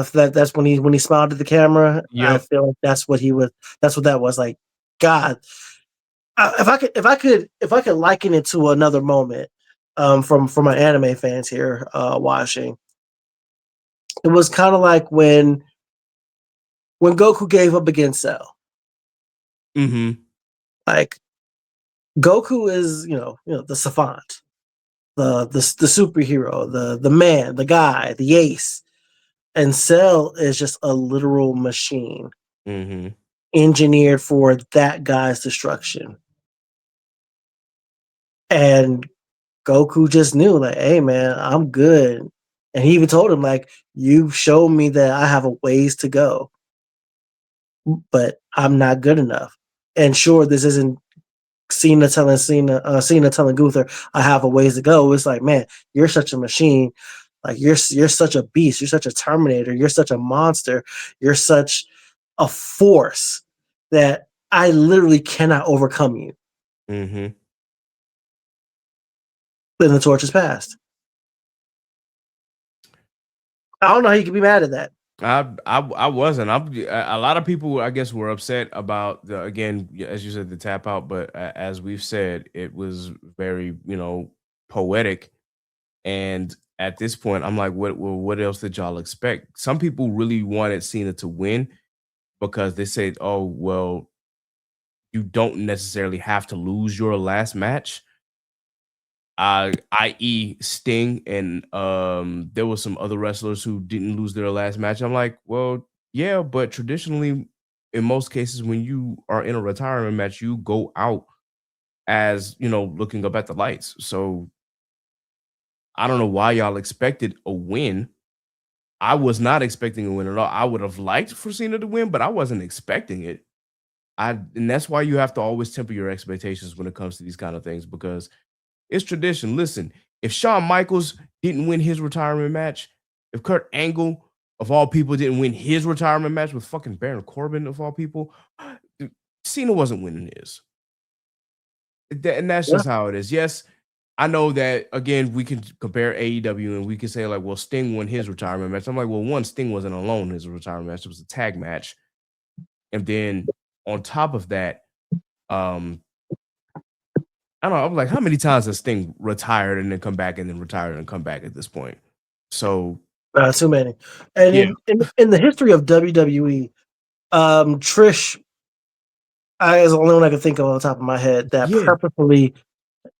when he smiled at the camera. Yep. I feel like that's what that was like. God, if I could liken it to another moment, from my anime fans here watching, it was kind of like when Goku gave up against Cell. Mm-hmm. Like Goku is the savant, the superhero, the man, the guy, the ace. And Cell is just a literal machine, mm-hmm, engineered for that guy's destruction. And Goku just knew, like, hey, man, I'm good. And he even told him, like, you've shown me that I have a ways to go, but I'm not good enough. And sure, this isn't Cena telling Gunther, I have a ways to go. It's like, man, you're such a machine. Like you're such a beast. You're such a Terminator. You're such a monster. You're such a force that I literally cannot overcome you. Mm-hmm. Then the torch is passed. I don't know how you can be mad at that. I wasn't. A lot of people, I guess, were upset about again, as you said, the tap out. But as we've said, it was very, poetic. And at this point, I'm like, what else did y'all expect? Some people really wanted Cena to win because they said, oh, well, you don't necessarily have to lose your last match. I.e. Sting, and there were some other wrestlers who didn't lose their last match. I'm like, well, yeah, but traditionally, in most cases, when you are in a retirement match, you go out as, looking up at the lights. So I don't know why y'all expected a win. I was not expecting a win at all. I would have liked for Cena to win, but I wasn't expecting it. And that's why you have to always temper your expectations when it comes to these kind of things, because it's tradition. Listen, if Shawn Michaels didn't win his retirement match, if Kurt Angle, of all people, didn't win his retirement match with fucking Baron Corbin, of all people, Cena wasn't winning his. And that's just how it is. Yes, I know that, again, we can compare AEW and we can say, like, well, Sting won his retirement match. I'm like, well, one, Sting wasn't alone in his retirement match. It was a tag match. And then on top of that, I don't know. I'm like, how many times has Sting retired and then come back and then retired and come back at this point? So not too many. And yeah. in the history of WWE, Trish is the only one I can think of on the top of my head that purposefully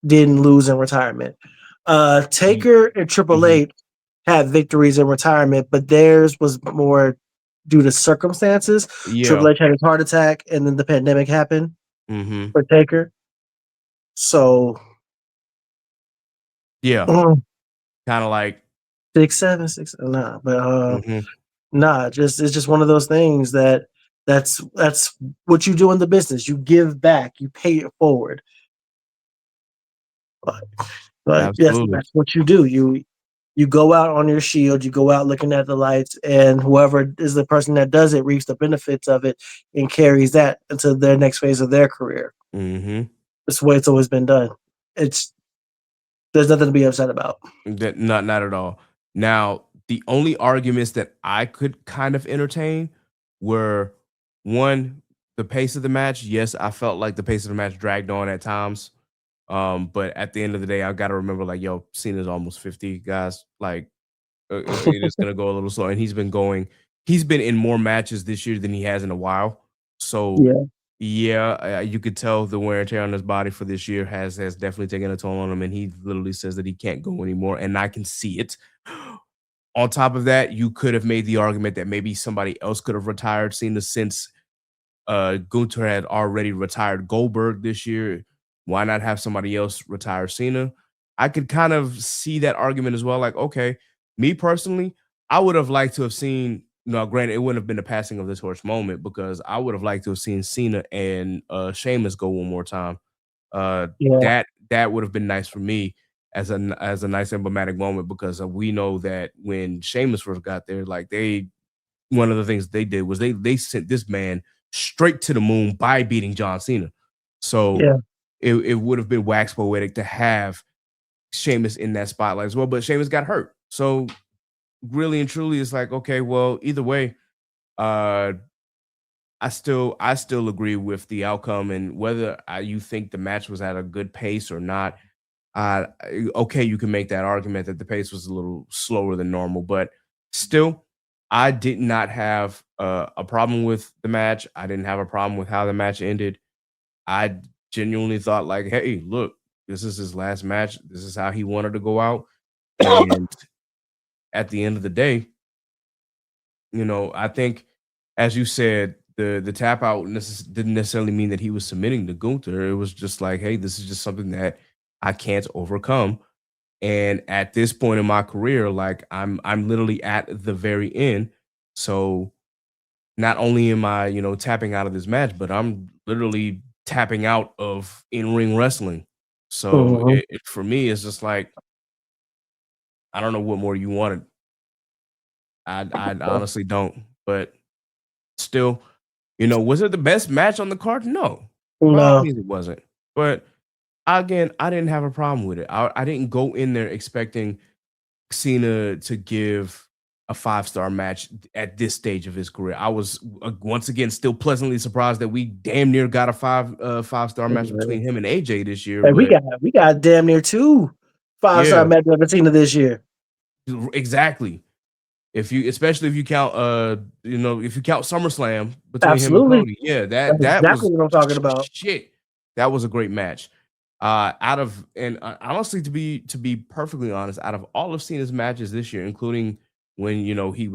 didn't lose in retirement. Taker and Triple Mm-hmm. H had victories in retirement, but theirs was more due to circumstances. Yeah. Triple H had his heart attack, and then the pandemic happened Mm-hmm. for Taker. So Yeah. mm, Kind of like. 6, 7, 6, nah, but Mm-hmm. nah, just it's just one of those things that's what you do in the business. You give back, you pay it forward. But, but yes, Absolutely. that's what you do. You go out on your shield, you go out looking at the lights, and whoever is the person that does it reaps the benefits of it and carries that into their next phase of their career. Mm-hmm. That's the way it's always been done. It's there's nothing to be upset about. That not at all. Now, the only arguments that I could kind of entertain were one, the pace of the match. Yes, I felt like the pace of the match dragged on at times. But at the end of the day, I gotta remember, like, yo, Cena's almost 50, guys. Like, it is gonna go a little slow, and he's been in more matches this year than he has in a while. So Yeah, yeah, you could tell the wear and tear on his body for this year has definitely taken a toll on him, and he literally says that he can't go anymore, and I can see it. On top of that, you could have made the argument that maybe somebody else could have retired Cena since Gunther had already retired Goldberg this year. Why not have somebody else retire Cena? I could kind of see that argument as well. Like, okay, me personally, I would have liked to have seen. No, granted, it wouldn't have been the passing of the torch moment because I would have liked to have seen Cena and Sheamus go one more time. Uh, yeah, that would have been nice for me as a nice emblematic moment because we know that when Sheamus first got there, like one of the things they did was they sent this man straight to the moon by beating John Cena. So yeah. it would have been wax poetic to have Sheamus in that spotlight as well, but Sheamus got hurt. So really and truly, it's like, okay, well, either way, uh, I still agree with the outcome and whether you think the match was at a good pace or not. Okay, you can make that argument that the pace was a little slower than normal, but still, I did not have a problem with the match. I didn't have a problem with how the match ended. I genuinely thought, like, hey, look, this is his last match. This is how he wanted to go out. And at the end of the day, I think, as you said, the tap out didn't necessarily mean that he was submitting to Gunther. It was just like, hey, this is just something that I can't overcome. And at this point in my career, like I'm literally at the very end. So not only am I, tapping out of this match, but I'm literally tapping out of in-ring wrestling. So Mhm. for me, it's just like I don't know what more you wanted. I honestly don't. But still, was it the best match on the card? No, by all No, means, it wasn't. But again, I didn't have a problem with it. I didn't go in there expecting Cena to give a 5-star match at this stage of his career. I was once again still pleasantly surprised that we damn near got a 5-star match between him and AJ this year. hey, But we got damn near two 5-star yeah, matches I've seen this year. exactly. Especially if you count if you count SummerSlam between him and Absolutely, Cody, yeah, that's that exactly was what I'm talking about. shit. That was a great match. Honestly, to be perfectly honest, out of all of Cena's matches this year, including when he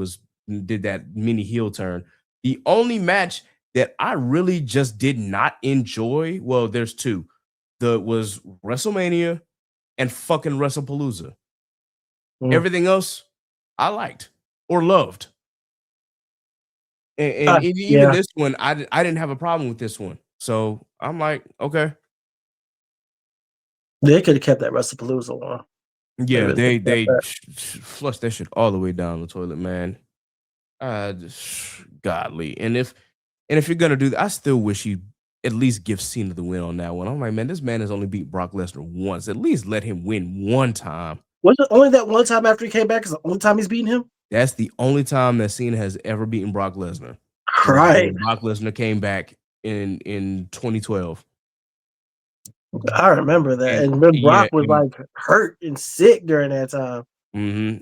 did that mini heel turn, the only match that I really just did not enjoy, well, there's two. The was WrestleMania and fucking WrestlePalooza. Mm. Everything else I liked or loved. And even Yeah, this one, I didn't have a problem with this one. So I'm like, okay. they could have kept that WrestlePalooza one. They Yeah, really could they have kept they that. flushed that shit all the way down the toilet, man. Godly. And if you're gonna do that, I still wish you at least give Cena the win on that one. I'm like, man, this man has only beat Brock Lesnar once. At least let him win one time. Was it only that one time after he came back? Is the only time he's beaten him? That's the only time that Cena has ever beaten Brock Lesnar. Was Right. when Brock Lesnar came back in 2012. I remember that. And And when yeah, Brock was like hurt and sick during that time.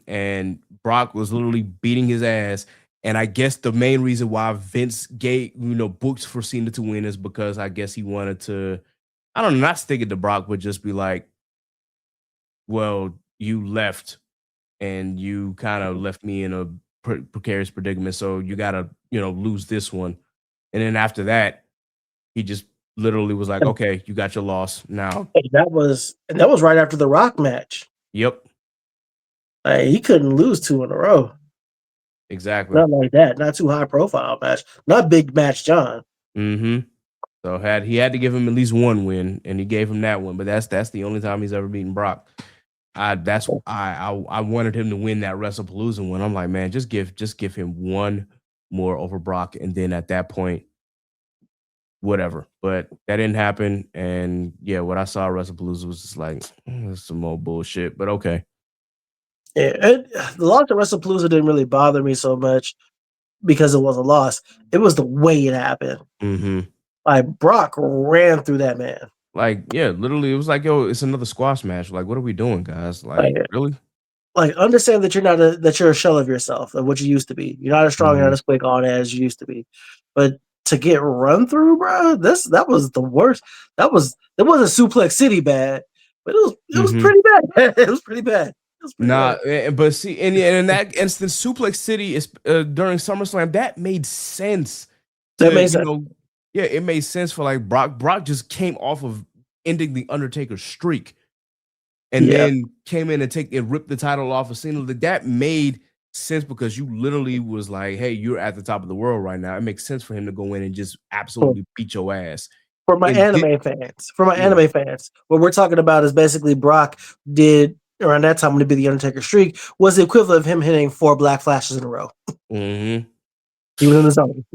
and Brock was literally beating his ass. And I guess the main reason why Vince booked for Cena to win is because I guess he wanted to I don't know, not stick it to Brock, but just be like, well, you left and you kind of left me in a precarious predicament. So you got to, lose this one. And then after that, he just literally was like, okay, you got your loss now. And that was right after the Rock match. Yep, Like, he couldn't lose 2 in a row. exactly. Not like that. Not too high profile match. Not big match John. Mm-hmm. So he had to give him at least one win, and he gave him that one. But that's the only time he's ever beaten Brock. I wanted him to win that WrestlePalooza one. I'm like, man, just give him one more over Brock, and then at that point, whatever. But that didn't happen, and yeah, what I saw at WrestlePalooza was just like, that's some more bullshit. But okay. Yeah, and the loss of WrestlePalooza didn't really bother me so much because it was a loss. It was the way it happened. Mm-hmm. Like, Brock ran through that man. Like, yeah, literally, it was like, yo, it's another squash match. Like, what are we doing, guys? Like, really? Like, understand that you're a shell of yourself, of what you used to be. You're not as strong, you're not as quick on as you used to be. But to get run through, bro, that was the worst. It wasn't Suplex City bad, but it was pretty bad. It was pretty bad. But see, and in that instance, Suplex City is during SummerSlam. That made sense. That made sense. Yeah, it made sense for like Brock. Brock just came off of ending the Undertaker streak, and then came in and ripped the title off of Cena. That made sense because you literally was like, "Hey, you're at the top of the world right now." It makes sense for him to go in and just absolutely beat your ass. For my anime fans, what we're talking about is basically Brock did around that time when he beat the Undertaker streak was the equivalent of him hitting 4 black flashes in a row. Mm-hmm. He was in the zone.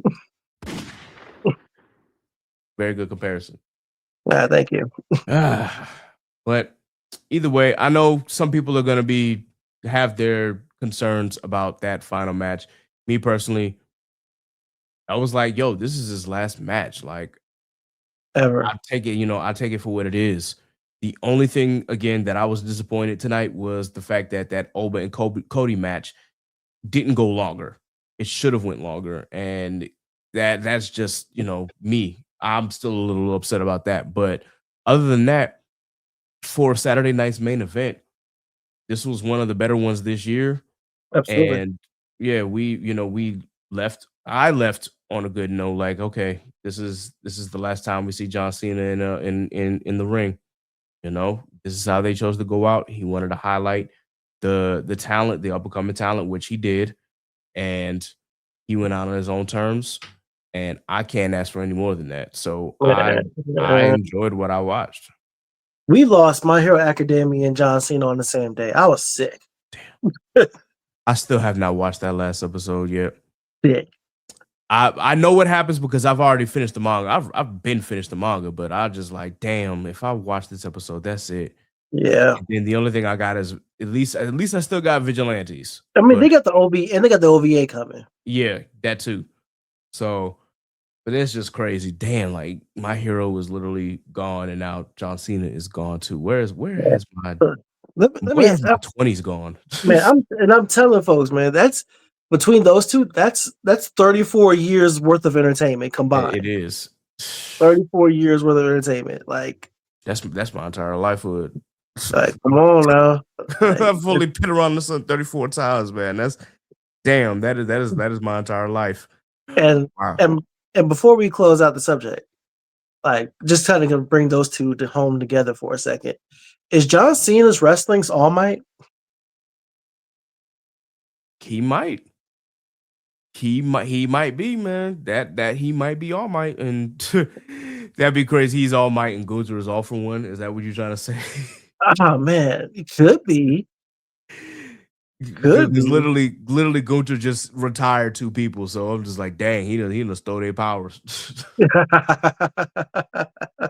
Very good comparison. Thank you. But either way, I know some people are going to have their concerns about that final match. Me personally, I was like, yo, this is his last match. Like, ever. I take it for what it is. The only thing, again, that I was disappointed tonight was the fact that Oba and Cody match didn't go longer. It should have went longer. And that's just, me. I'm still a little upset about that. But other than that, for Saturday night's main event, this was one of the better ones this year. Absolutely. And yeah, I left on a good note. Like, okay, this is the last time we see John Cena in the ring. This is how they chose to go out. He wanted to highlight the talent, the up and coming talent, which he did, and he went out on his own terms. And I can't ask for any more than that. So I enjoyed what I watched. We lost My Hero Academia and John Cena on the same day. I was sick. Damn. I still have not watched that last episode yet. Sick. I know what happens because I've already finished the manga. I've been finished the manga, but I just like, damn, if I watch this episode, that's it. Yeah. And then the only thing I got is at least I still got Vigilantes. I mean, they got the OV and they got the OVA coming. Yeah, that too. So, but it's just crazy. Damn, like my hero was literally gone, and now John Cena is gone too. Where has my 20s gone? Man, I'm telling folks, man, that's between those two, that's 34 years worth of entertainment combined. It is 34 years worth of entertainment. Like that's my entire lifehood. Like, come on now. I've only been around the sun 34 times, man. That's damn. That is my entire life. And wow. and before we close out the subject, like just kind of gonna bring those two to home together for a second. Is John Cena's wrestling's All Might? He might be, man. That he might be All Might, and that'd be crazy. He's All Might and Gunther is All for One. Is that what you're trying to say? Oh man, it could be. Because literally Gunther just retired 2 people, so I'm just like, dang, he done stole their powers.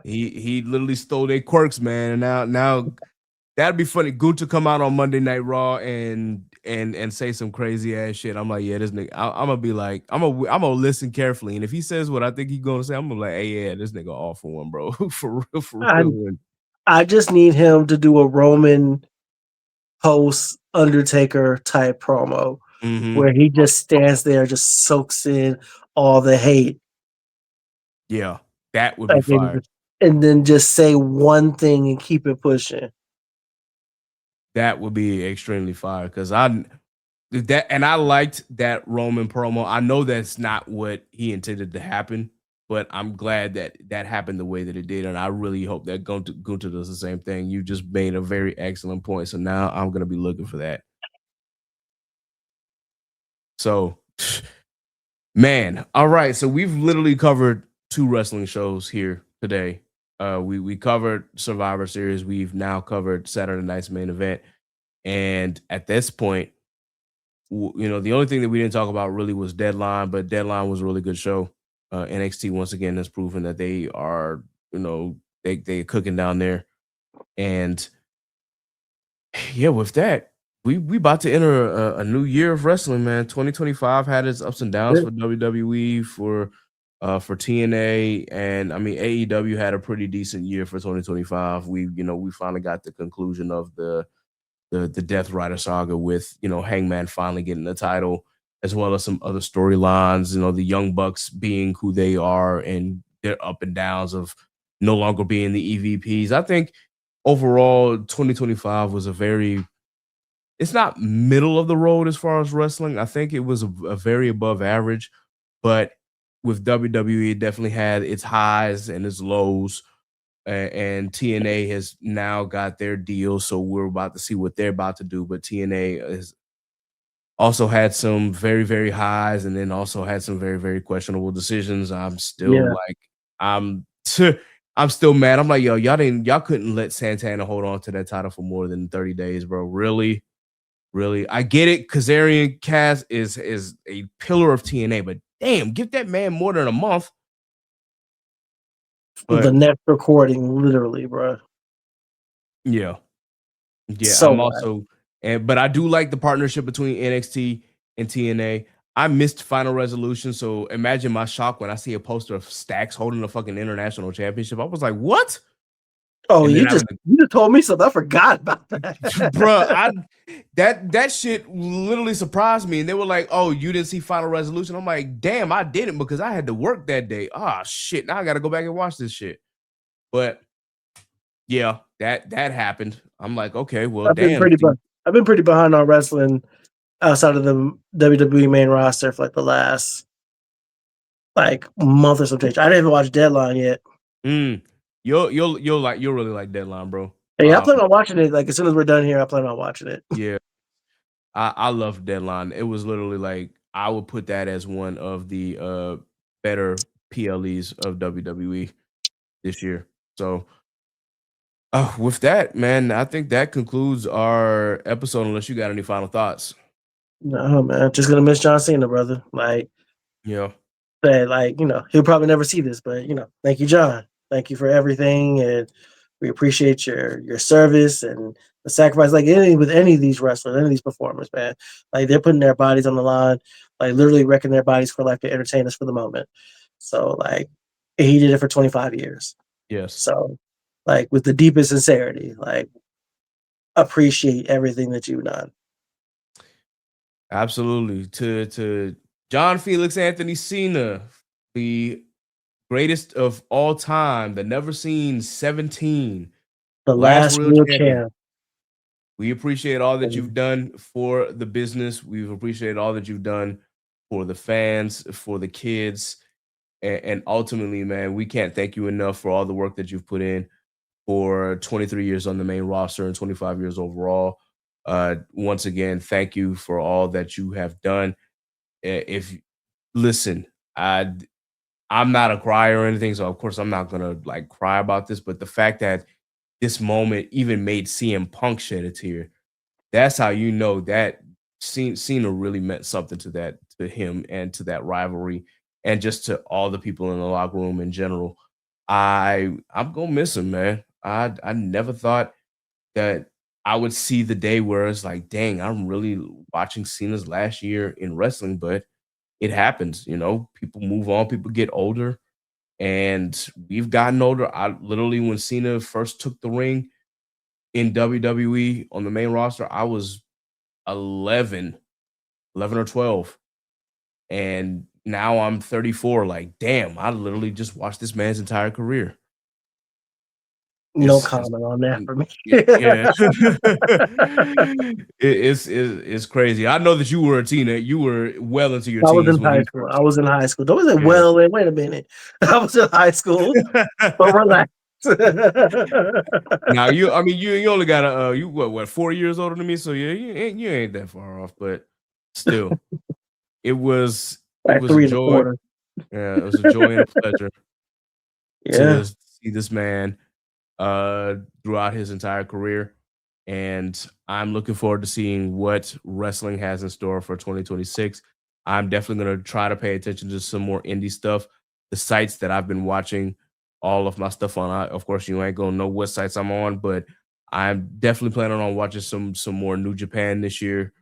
he literally stole their quirks, man. And now that'd be funny. Gunther come out on Monday Night Raw and say some crazy ass shit. I'm like, yeah, this nigga. I'm gonna be like, I'm gonna listen carefully, and if he says what I think he's gonna say, I'm gonna be like, hey, yeah, this nigga All for One, bro, for real. I just need him to do a Roman post Undertaker type promo where he just stands there, just soaks in all the hate. Yeah, that would be fire. and then just say one thing and keep it pushing. That would be extremely fire because I liked that Roman promo. I know that's not what he intended to happen, but I'm glad that that happened the way that it did, and I really hope that Gunter does the same thing. You just made a very excellent point, so now I'm gonna be looking for that. So, man, all right. So we've literally covered two wrestling shows here today. We covered Survivor Series. We've now covered Saturday Night's main event, and at this point, the only thing that we didn't talk about really was Deadline, but Deadline was a really good show. NXT once again has proven that they are, they cooking down there, and yeah, with that, we about to enter a new year of wrestling, man. 2025 had its ups and downs for WWE, for TNA, and I mean AEW had a pretty decent year for 2025. We finally got the conclusion of the Death Rider saga with Hangman finally getting the title, as well as some other storylines. The Young Bucks being who they are and their up and downs of no longer being the EVPs. I think overall 2025 was it's not middle of the road as far as wrestling. I think it was a very above average, but with WWE, it definitely had its highs and its lows. And TNA has now got their deal, so we're about to see what they're about to do. But TNA has also had some very, very highs, and then also had some very, very questionable decisions. I'm still Yeah, like, I'm, I'm still mad. I'm like, yo, y'all couldn't let Santana hold on to that title for more than 30 days, bro. Really, really. I get it. Kazarian Cass is a pillar of TNA, but damn, give that man more than a month. the But next recording, literally, bro. yeah. Yeah, So I'm what? also but I do like the partnership between NXT and TNA. I missed Final Resolution, so imagine my shock when I see a poster of Stacks holding the fucking international championship. I was like, "What?" Oh, And then you just told me something. I forgot about that. bruh, that shit literally surprised me. And they were like, "Oh, you didn't see Final Resolution?" I'm like, "Damn, I didn't because I had to work that day." Ah, shit. Now I got to go back and watch this shit. But yeah, that happened. I'm like, "Okay, well, I've been damn." pretty, I've been pretty behind on wrestling outside of the WWE main roster for like the last like month or some change. I didn't even watch Deadline yet. Mm. You'll really like Deadline, bro. Hey, I plan on watching it. Like as soon as we're done here, I plan on watching it. Yeah, I love Deadline. It was literally like I would put that as one of the better PLEs of WWE this year. So with that, man, I think that concludes our episode. Unless you got any final thoughts. No, man, just gonna miss John Cena, brother. Like, Yeah. but like he'll probably never see this, but thank you, John. Thank you for everything, and we appreciate your service and the sacrifice. Like with any of these wrestlers, any of these performers, man, like they're putting their bodies on the line, like literally wrecking their bodies for like to entertain us for the moment. So like, he did it for 25 years. Yes. So like with the deepest sincerity, like appreciate everything that you've done. Absolutely. To John Felix Anthony Cena, the greatest of all time, the never seen 17, The last last real real champion. champ. We appreciate all that you've done for the business. We've appreciated all that you've done for the fans, for the kids, and ultimately, man, we can't thank you enough for all the work that you've put in for 23 years on the main roster and 25 years overall. Once again, thank you for all that you have done. If listen, I'm not a crier or anything, so of course I'm not gonna like cry about this. But the fact that this moment even made CM Punk shed a tear, that's how you know that Cena really meant something to him and to that rivalry and just to all the people in the locker room in general. I'm gonna miss him, man. I never thought that I would see the day where it's like, dang, I'm really watching Cena's last year in wrestling, but it happens, people move on, people get older, and we've gotten older. I literally, when Cena first took the ring in WWE on the main roster, I was 11, 11 or 12. And now I'm 34. Like, damn, I literally just watched this man's entire career. No It's just comment on that for me. yeah. It's crazy. I know that you were a teenager. You were well into your I was teens in when high he school. I first. was in high school. Don't say Yeah. well. Wait a minute. I was in high school. But relax. Now you, I mean, you only got a you what 4 years older than me, so yeah, you ain't that far off, but still, it was it Like was a three and a joy. quarter. Yeah, it was a joy and a pleasure Yeah. to see this man throughout his entire career. And I'm looking forward to seeing what wrestling has in store for 2026. I'm definitely going to try to pay attention to some more indie stuff. The sites that I've been watching all of my stuff on, of course, you ain't going to know what sites I'm on, but I'm definitely planning on watching some more New Japan this year.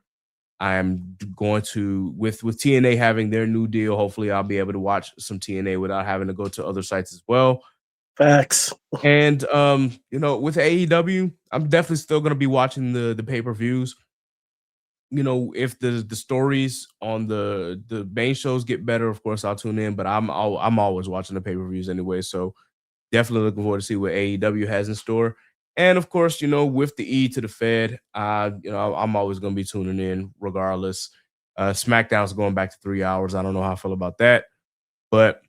I'm going to with TNA having their new deal. Hopefully, I'll be able to watch some TNA without having to go to other sites as well. Facts. And with AEW, I'm definitely still gonna be watching the pay-per-views. If the stories on the main shows get better, of course I'll tune in. But I'm always watching the pay-per-views anyway. So definitely looking forward to see what AEW has in store. And of course, with the E to the Fed, I'm always gonna be tuning in regardless. SmackDown's going back to 3 hours. I don't know how I feel about that, but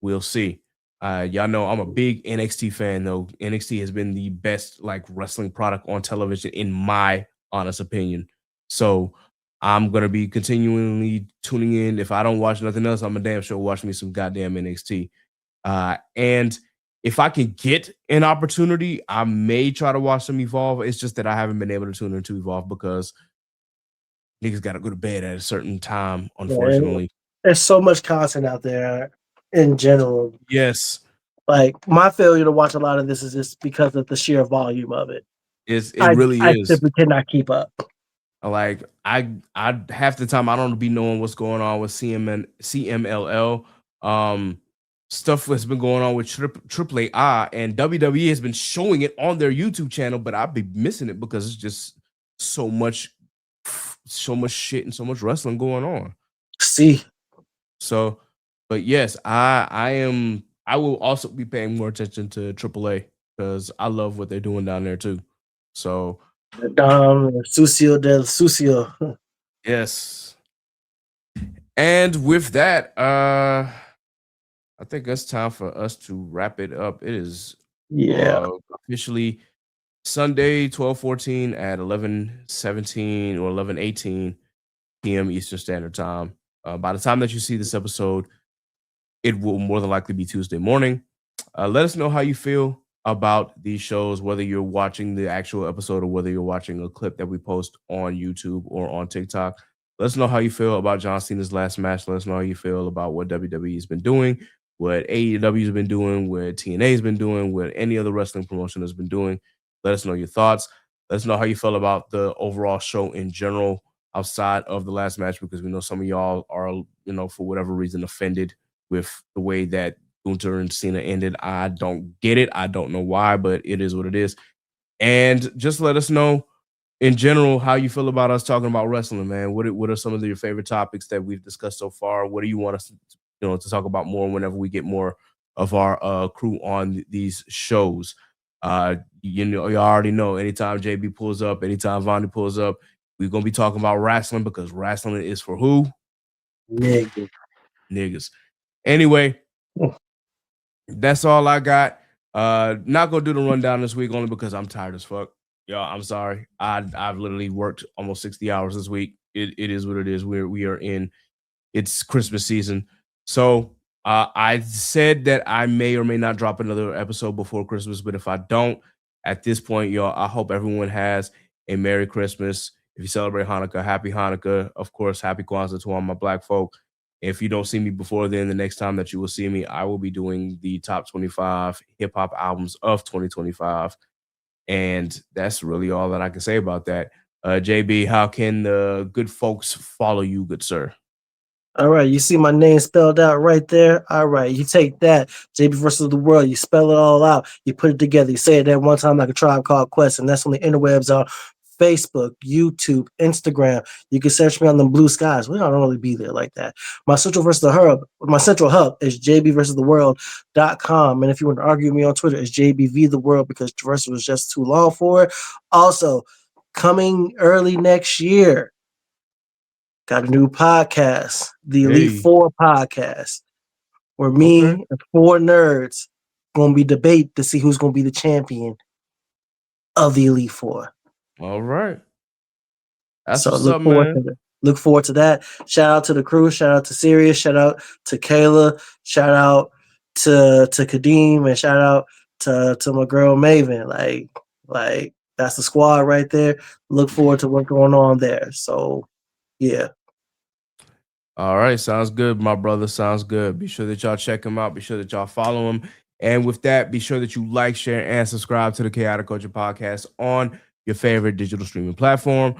we'll see. Y'all know I'm a big NXT fan, though. NXT has been the best wrestling product on television, in my honest opinion. So I'm gonna be continually tuning in. If I don't watch nothing else, I'm a damn sure watch me some goddamn NXT. And if I can get an opportunity, I may try to watch some Evolve. It's just that I haven't been able to tune into Evolve because niggas got to go to bed at a certain time, Yeah, unfortunately. there's so much content out there in general. Yes, Like my failure to watch a lot of this is just because of the sheer volume of it. it I really I is. simply cannot keep up. Like I half the time I don't be knowing what's going on with CMLL. Stuff that's been going on with Triple A and WWE has been showing it on their YouTube channel, but I'd be missing it because it's just so much shit and so much wrestling going on. See, So, but yes, I will also be paying more attention to AAA because I love what they're doing down there too. So Sucio del Sucio. yes. And with that, I think it's time for us to wrap it up. It is Yeah. officially Sunday, 12/14 at 11:17 or 11:18 p.m. Eastern Standard Time. By the time that you see this episode, it will more than likely be Tuesday morning. Let us know how you feel about these shows, whether you're watching the actual episode or whether you're watching a clip that we post on YouTube or on TikTok. Let us know how you feel about John Cena's last match. Let us know how you feel about what WWE has been doing, what AEW has been doing, what TNA has been doing, what any other wrestling promotion has been doing. Let us know your thoughts. Let us know how you feel about the overall show in general outside of the last match, because we know some of y'all are, for whatever reason, offended with the way that Kulture and Cena ended. I don't get it. I don't know why, but it is what it is. And just let us know in general how you feel about us talking about wrestling, man. What are some of your favorite topics that we've discussed so far? What do you want us to talk about more whenever we get more of our crew on these shows? You already know anytime JB pulls up, anytime Vonnie pulls up, we're gonna be talking about wrestling because wrestling is for who? Nigga. Niggas. Anyway, that's all I got. Not gonna do the rundown this week only because I'm tired as fuck. Y'all, I'm sorry. I've literally worked almost 60 hours this week. It is what it is. We are in it's Christmas season. So I said that I may or may not drop another episode before Christmas, but if I don't, at this point, y'all, I hope everyone has a Merry Christmas. If you celebrate Hanukkah, Happy Hanukkah. Of course, Happy Kwanzaa to all my Black folk. If you don't see me before then, the next time that you will see me, I will be doing the top 25 hip hop albums of 2025. And that's really all that I can say about that. JB, how can the good folks follow you, good sir? All right, you see my name spelled out right there. All right, you take that, JB versus the world. You spell it all out. You put it together. You say it that one time like a Tribe Called Quest, and that's on the interwebs are Facebook, YouTube, Instagram. You can search me on the blue skies. We don't really be there like that. My central hub is jbversustheworld.com. And if you want to argue with me on Twitter, it's jbvtheworld because versus was just too long for it. Also, coming early next year, got a new podcast, the Elite Hey. Four podcast, where me Okay. and four nerds gonna be debate to see who's gonna be the champion of the Elite Four. All right. That's So what's up, man. look forward to that. Shout out to the crew. Shout out to Sirius. Shout out to Kayla. Shout out to Kadeem, and shout out to my girl Maven. Like that's the squad right there. Look forward to what's going on there. So yeah. All right, sounds good, my brother. Sounds good. Be sure that y'all check him out. Be sure that y'all follow him. And with that, be sure that you like, share, and subscribe to the Chaotic Culture Podcast on your favorite digital streaming platform.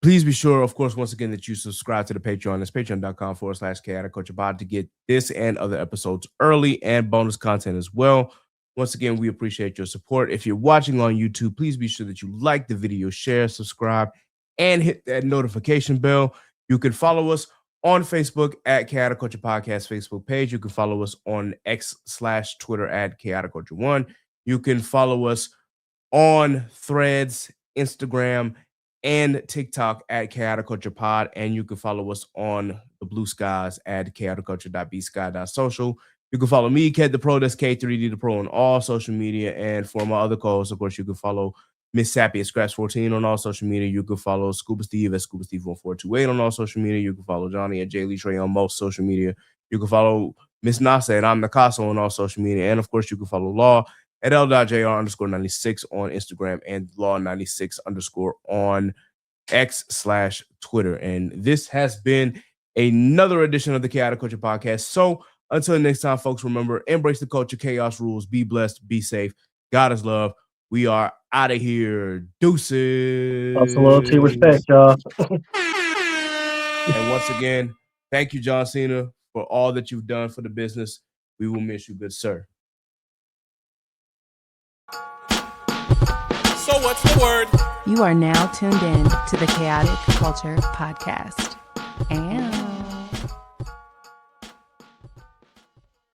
Please be sure, of course, once again, that you subscribe to the Patreon. It's patreon.com/Chaotic Culture Pod to get this and other episodes early and bonus content as well. Once again, we appreciate your support. If you're watching on YouTube, please be sure that you like the video, share, subscribe, and hit that notification bell. You can follow us on Facebook at Chaotic Culture Podcast Facebook page. You can follow us on X/Twitter at Chaotic Culture 1. You can follow us on Threads, Instagram, and TikTok at Chaotic Culture Pod. And you can follow us on the blue skies at chaoticculture.bsky.social. You can follow me, Ked the Pro, that's K3D the Pro, on all social media. And for my other co-hosts, of course, you can follow Miss Sappy at Scratch14 on all social media. You can follow Scuba Steve at Scuba Steve 1428 on all social media. You can follow Johnny at J Lee Trey on most social media. You can follow Miss Nasa at I'm Nakaso on all social media. And of course, you can follow Law at L.JR_96 on Instagram and Law96_ on X/Twitter. And this has been another edition of the Chaotic Culture Podcast. So until next time, folks, remember, embrace the culture, chaos rules, be blessed, be safe. God is love. We are out of here. Deuces. Also, loyalty, respect, y'all. And once again, thank you, John Cena, for all that you've done for the business. We will miss you, good sir. So what's the word? You are now tuned in to the Chaotic Culture Podcast. And